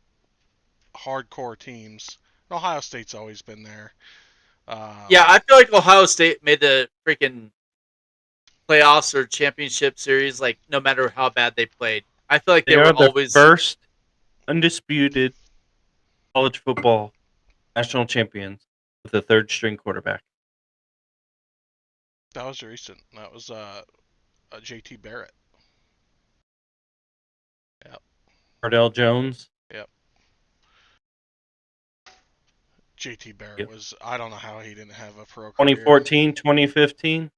hardcore teams. Ohio State's always been there. Yeah, I feel like Ohio State made the freaking playoffs or championship series, like, no matter how bad they played. I feel like they they were are the always. first undisputed college football national champions with a third string quarterback. That was recent. That was JT Barrett. Yep. Cardell Jones. Yep. JT Barrett Yep. was. I don't know how he didn't have a pro career. 2014, 2015.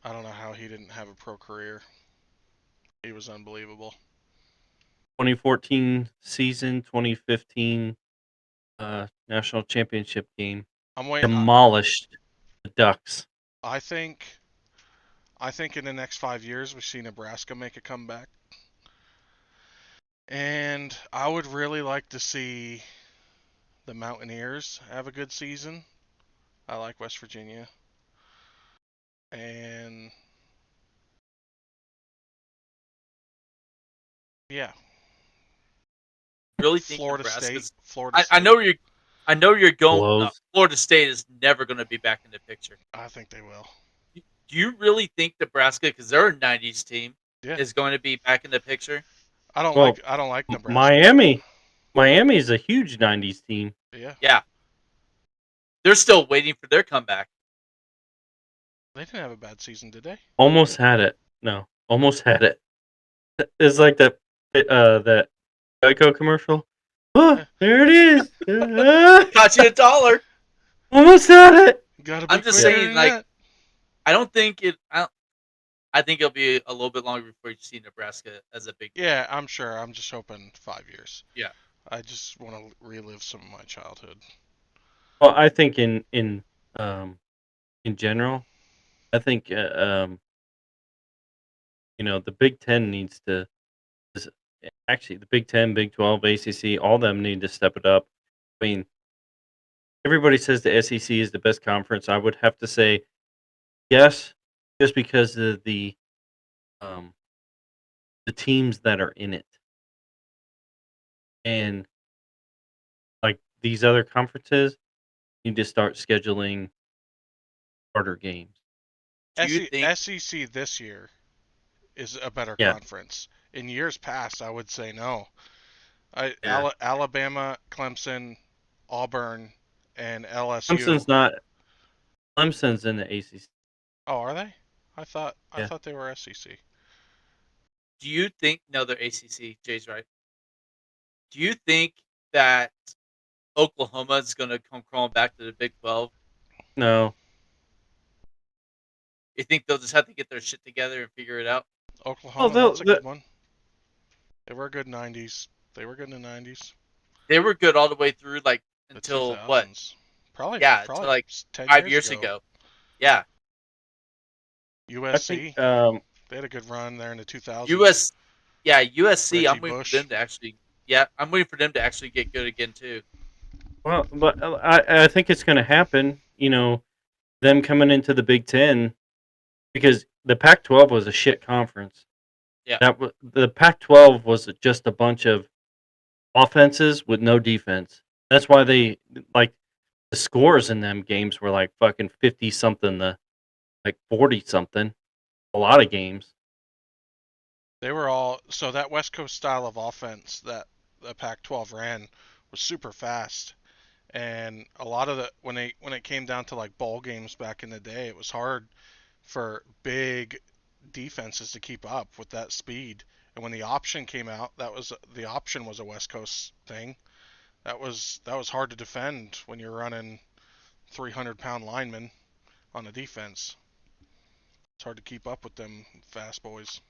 I don't know how he didn't have a pro career. He was unbelievable. 2014 season, 2015 national championship game. I'm waiting. Demolished the Ducks. I think in the next 5 years we see Nebraska make a comeback, and I would really like to see the Mountaineers have a good season. I like West Virginia, and yeah, Really think Florida Nebraska's. State. Florida State. I know you're. I know you're going. Blows. Florida State is never going to be back in the picture. I think they will. Do you really think Nebraska, because they're a '90s team, Yeah. is going to be back in the picture? I don't Well, like Nebraska. Miami is a huge 90s team. Yeah. Yeah. They're still waiting for their comeback. They didn't have a bad season, did they? Almost had it. No, almost had it. It's like that Geico commercial. Oh, there it is. Got you $1. Almost had it. Gotta be I'm just quicker saying, than like, that. I don't think it. I think it'll be a little bit longer before you see Nebraska as a big. Yeah, I'm sure. I'm just hoping 5 years. Yeah. I just want to relive some of my childhood. Well, I think in general, I think the Big Ten needs to. Actually, the Big Ten, Big 12, ACC, all of them need to step it up. I mean, everybody says the SEC is the best conference. I would have to say yes, just because of the teams that are in it, and like these other conferences need to start scheduling harder games. Do you think? SEC this year is a better Yeah. conference. In years past, I would say no. Yeah. Alabama, Clemson, Auburn, and LSU. Clemson's in the ACC. Oh, are they? I thought Yeah. they were SEC. Do you think? No, they're ACC. Jay's right. Do you think that Oklahoma is going to come crawling back to the Big 12? No. You think they'll just have to get their shit together and figure it out? Oklahoma, that's a good one. They were good '90s. They were good in the '90s. They were good all the way through, like, The until 2000s. what? Probably Until like 10 5 years ago. Yeah. USC. I think, they had a good run there in the 2000s. USC. I'm Reggie waiting Bush. for them to actually. Yeah, I'm waiting for them to actually get good again too. well, but I think it's going to happen. Them coming into the Big Ten, because the Pac-12 was a shit conference. Yeah. The Pac-12 was just a bunch of offenses with no defense. That's why they like the scores in them games were like fucking 50 something to like 40 something. A lot of games. They were all so that West Coast style of offense that the Pac-12 ran was super fast, And a lot of when it came down to like bowl games back in the day, it was hard for big defenses to keep up with that speed. And when the option came out, the option was a West Coast thing. That was hard to defend when you're running 300-pound linemen on a defense. It's hard to keep up with them fast boys.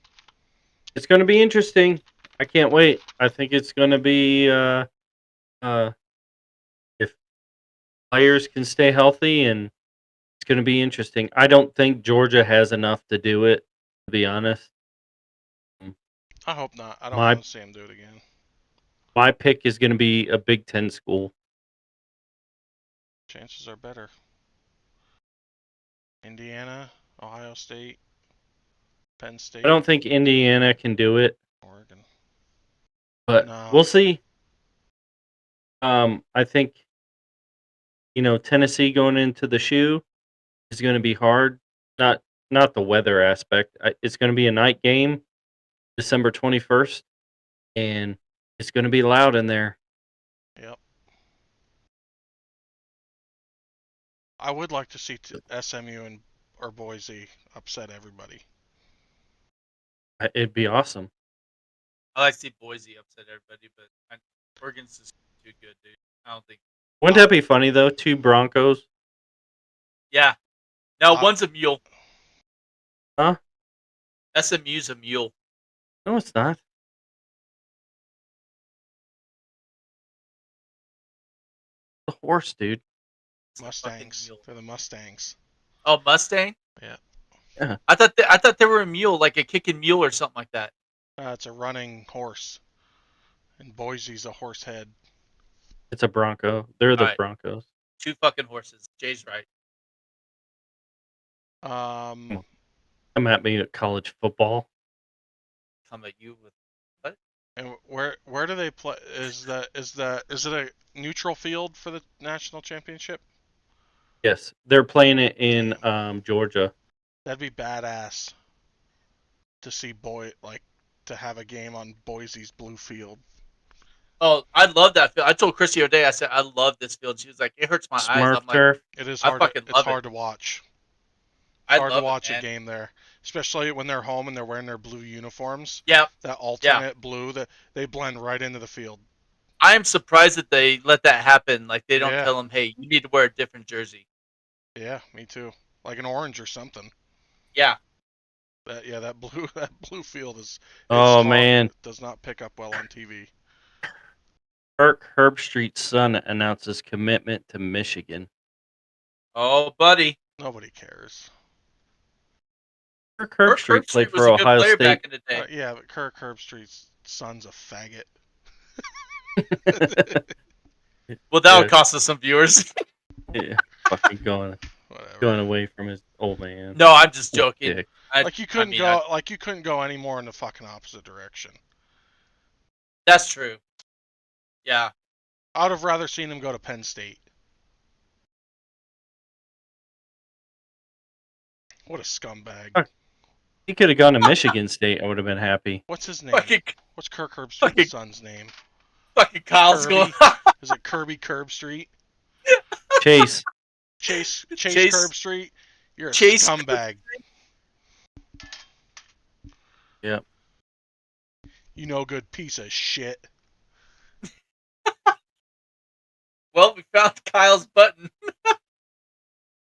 It's going to be interesting. I can't wait. I think it's going to be if players can stay healthy, and it's going to be interesting. I don't think Georgia has enough to do it, to be honest. I hope not. I don't My want to see him do it again. my pick is going to be a Big Ten school. Chances are better. Indiana, Ohio State, Penn State, I don't think Indiana can do it, Oregon. but No. we'll see. I think Tennessee going into the shoe is going to be hard. Not the weather aspect. It's going to be a night game, December 21st, and it's going to be loud in there. Yep. I would like to see SMU or Boise upset everybody. It'd be awesome. I like to see Boise upset everybody, but Oregon's just too good, dude. I don't think. Wouldn't that be funny though? Two Broncos. Yeah. No, one's a mule. Huh? SMU's a mule. No, it's not. The horse, dude. Mustangs. They're the Mustangs. Oh, Mustang? Yeah. Yeah. I thought they were a mule, like a kicking mule or something like that. It's a running horse. And Boise's a horse head. It's a Bronco. They're the Alright. Broncos. Two fucking horses. Jay's right. Come at me at college football. Come at you with what? And where do they play? Is it a neutral field for the national championship? Yes, they're playing it in Georgia. That'd be badass to see to have a game on Boise's blue field. Oh, I love that field. I told Chrissy the other day, I said, I love this field. She was like, it hurts my eyes. Smurf I'm like, turf. It is I hard. fucking It's love hard it. to watch. I Hard to love watch it, a man. game there, especially when they're home and they're wearing their blue uniforms. Yeah. That alternate blue, that they blend right into the field. I am surprised that they let that happen. Like, they don't Yeah. tell them, hey, you need to wear a different jersey. Yeah, me too. Like an orange or something. Yeah. That blue field is Oh hard. man, It does not pick up well on TV. Kirk Herbstreit's son announces commitment to Michigan. Oh, buddy. Nobody cares. Kirk Kirk Herbstreit played Herbstreit was for a good Ohio player State. back in the day. Yeah, but Kirk Herbstreit's son's a faggot. Well, that would Yeah. cost us some viewers. Yeah, fucking going Whatever. away from his old man. No, I'm just joking. Dick. Like you couldn't go any more in the fucking opposite direction. That's true. Yeah. I would have rather seen him go to Penn State. What a scumbag. He could have gone to Michigan State. I would have been happy. What's his name? Fucking, What's Kirk Herbstreit's fucking- son's name? fucking Kyle's Kirby? going. Is it Kirby Herbstreit? Chase. Chase Chase- Herbstreit? You're a Chase scumbag. Yep. You no good piece of shit. Well, we found Kyle's button.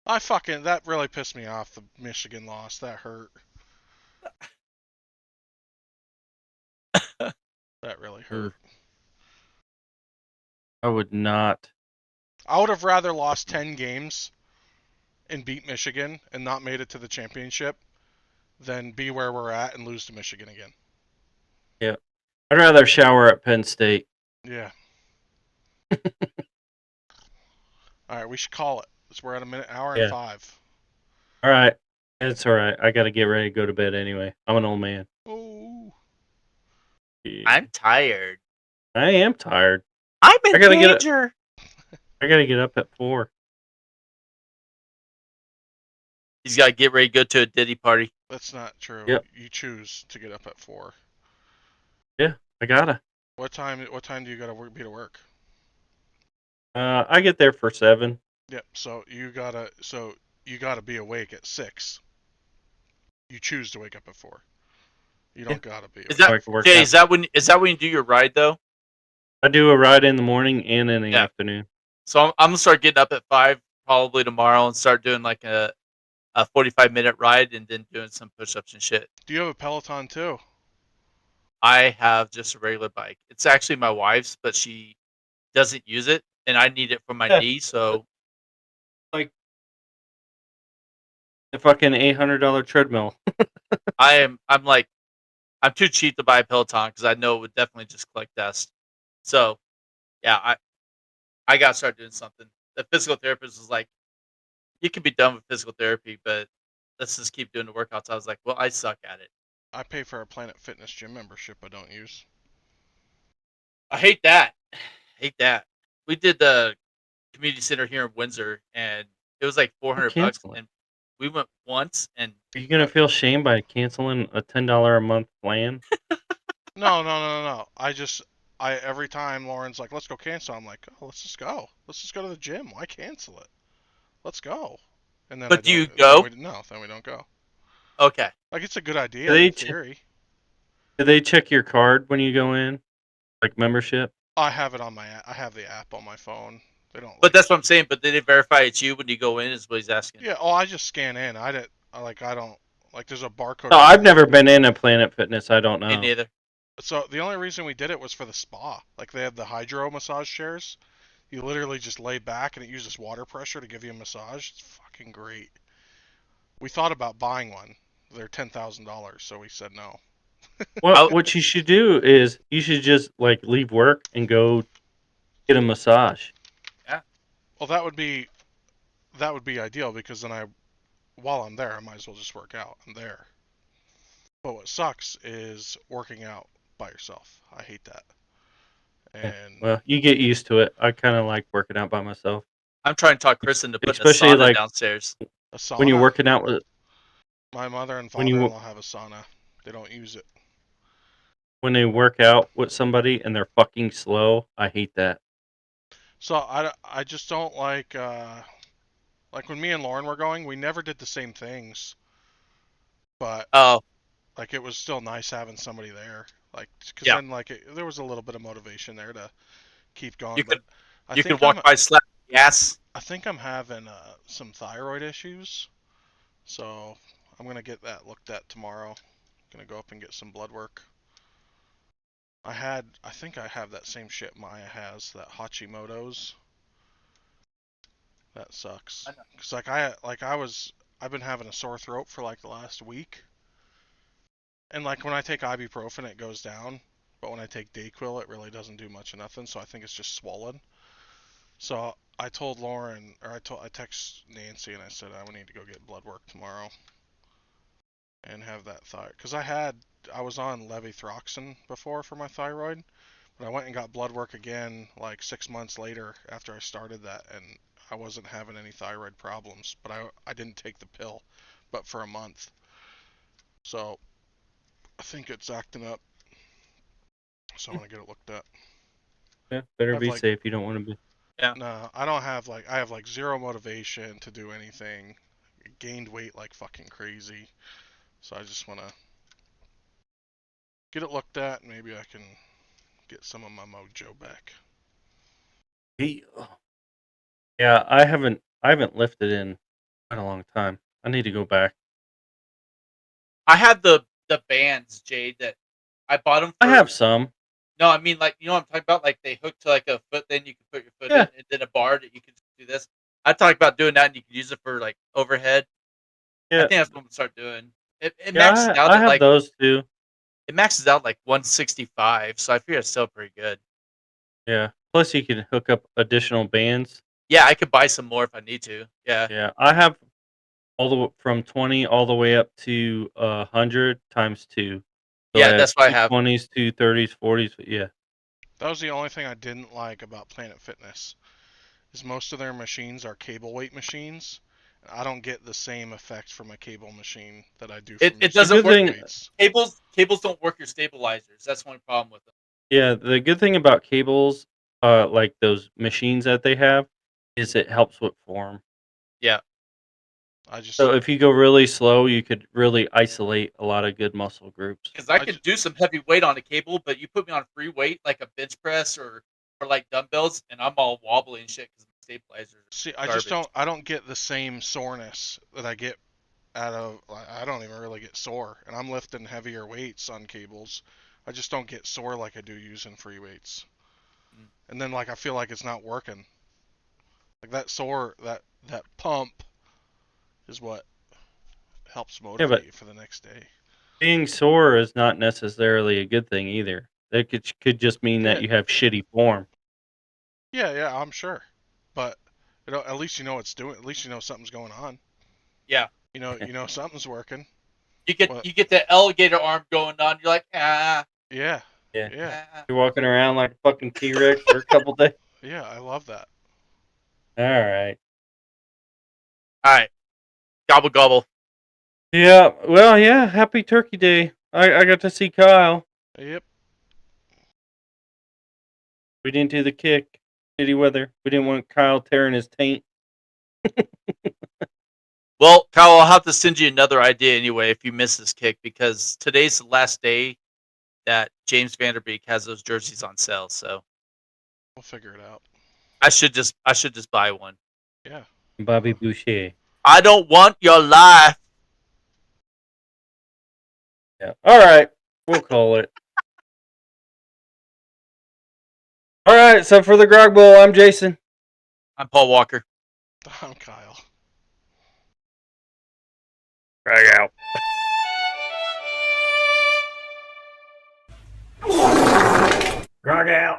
That really pissed me off, the Michigan loss. That hurt. That really hurt. I would not. I would have rather lost 10 games and beat Michigan and not made it to the championship than be where we're at and lose to Michigan again. Yeah. I'd rather shower at Penn State. Yeah. All right, we should call it. We're at hour and 5. All right. It's all right. I got to get ready to go to bed anyway. I'm an old man. Oh. Yeah. I'm tired. I am tired. I'm in I gotta get danger. I got to get up at 4. He's got to get ready to go to a Diddy party. That's not true. Yep. You choose to get up at 4. I got to. What time do you got to be to work? I get there for 7. Yep. So you gotta be awake at 6. You choose to wake up at 4. You Yeah. don't gotta be Is awake So that I at can 4. work Jay? out. Is that when you do your ride though? I do a ride in the morning and in the Yeah. afternoon. So I'm gonna start getting up at 5 probably tomorrow and start doing like a 45-minute ride and then doing some push-ups and shit. Do you have a Peloton too? I have just a regular bike. It's actually my wife's, but she doesn't use it, and I need it for my Yeah, knee. So like the fucking $800 treadmill. I'm too cheap to buy a Peloton because I know it would definitely just collect dust. So yeah, I gotta start doing something. The physical therapist was like, "You can be done with physical therapy, but let's just keep doing the workouts." I was like, "Well, I suck at it. I pay for a Planet Fitness gym membership I don't use. I hate that. hate that." We did the community center here in Windsor, and it was like I'll $400, cancel it. and we went once, and Are you gonna feel shame by canceling a $10 a month plan? No. I every time Lauren's like, "Let's go cancel," I'm like, "Oh, let's just go. Let's just go to the gym. Why cancel it? Let's go." And then I but do don't. you go? Then we don't go. Okay, Like it's a good Do idea they in ch- theory. do they check your card when you go in, like membership? I have it on I have the app on my phone. They don't but like. that's what I'm saying. But did they verify it's you when you go in? Is what he's asking. Yeah. Oh, I just scan in. I don't like. There's a barcode No, right I've on never been in a Planet Fitness. I don't Me know. neither. So the only reason we did it was for the spa. Like they had the hydro massage chairs. You literally just lay back and it uses water pressure to give you a massage. It's fucking great. We thought about buying one. They're $10,000, so we said no. What I, what you should do is you should just like leave work and go get a massage. yeah, Well, that would be ideal because then while I'm there, I might as well just work out. I'm there. But what sucks is working out by yourself. I hate that. Yeah. And Well, you get used to it. I kind of like working out by myself, I'm trying to talk Chris into putting a especially sauna like downstairs. a when you're sauna, working out with my mother and when you father-in-law have a sauna. They don't use it. when they work out with somebody and they're fucking slow. I hate that. So I just don't like when me and Lauren were going, we never did the same things, but Oh like it was still nice having somebody there. Like because yeah, then there was a little bit of motivation there to keep going. you But could I you think could I'm walk by slap yes. I think I'm having some thyroid issues, so I'm gonna get that looked at tomorrow. Gonna go up and get some blood work. I think I have that same shit Maya has, that Hashimoto's. That sucks. I know. Cause I've been having a sore throat for like the last week, and like when I take ibuprofen it goes down, but when I take Dayquil it really doesn't do much of nothing. So I think it's just swollen. So I told Lauren, or I text Nancy and I said I would need to go get blood work tomorrow and have that thyroid. Cause I was on levothyroxine before for my thyroid, but I went and got blood work again like 6 months later after I started that, and I wasn't having any thyroid problems. But I didn't take the pill, but for a month. So I think it's acting up. So I want to get it looked at. Yeah, better I have be like safe. You don't want to be. Yeah, no, I don't have like I have like zero motivation to do anything. Gained weight like fucking crazy. So I just want to get it looked at. Maybe I can get some of my mojo back. Hey, yeah, I haven't lifted in quite a long time. I need to go back. I have the bands, Jade, that I bought them I for. have some. No, I mean like you know what I'm talking about. Like they hook to like a foot, then you can put your foot in, Yeah, and then a bar that you can do this. I talk about doing that, and you can use it for like overhead. I yeah, think that's what I'm gonna start doing. It maxes yeah. out I at have like those too. 165, so I figure it's still pretty good. Yeah. Plus, you can hook up additional bands. Yeah, I could buy some more if I need to. Yeah, Yeah, I have from 20 all the way up to 100 times two. So I yeah, have that's what I two have. 20s, two 30s, 40s. Yeah, That was the only thing I didn't like about Planet Fitness. Is most of their machines are cable weight machines. I don't get the same effect from a cable machine that I do from It just the doesn't good work. free thing. weights. Cables don't work your stabilizers. That's the only problem with them. Yeah, the good thing about cables like those machines that they have, is it helps with form. Yeah. I just So if you go really slow, you could really isolate a lot of good muscle groups. Because I can do some heavy weight on a cable, but you put me on free weight like a bench press or like dumbbells, and I'm all wobbly and shit because my stabilizers see. are garbage. I don't get the same soreness that I get out of. I don't even really get sore, and I'm lifting heavier weights on cables. I just don't get sore like I do using free weights. Mm. And then like I feel like it's not working. Like that sore, that pump is what helps Yeah, motivate but you for the next day. being sore is not necessarily a good thing either. That could just mean that Yeah, you have shitty form. yeah, I'm sure. But at least you know it's doing. At least you know something's going on. Yeah. You know something's working. You get But you get the alligator arm going on. You're like, ah, yeah, Yeah. yeah, ah. You're walking around like a fucking T-Rex for a couple days. yeah. I love that. All right. All right, gobble gobble. Yeah. Well, yeah. Happy Turkey Day. I got to see Kyle. Yep. We didn't do the kick. Shitty weather. We didn't want Kyle tearing his taint. Well, Kyle, I'll have to send you another idea anyway if you miss this kick because today's the last day that James Vanderbeek has those jerseys on sale. So We'll figure it out. I should just buy one. Yeah. Bobby Boucher. I don't want your life. Yeah. All right. We'll call it. All right. So for the Grog Bowl, I'm Jason. I'm Paul Walker. I'm Kyle. Grog out. Grog out.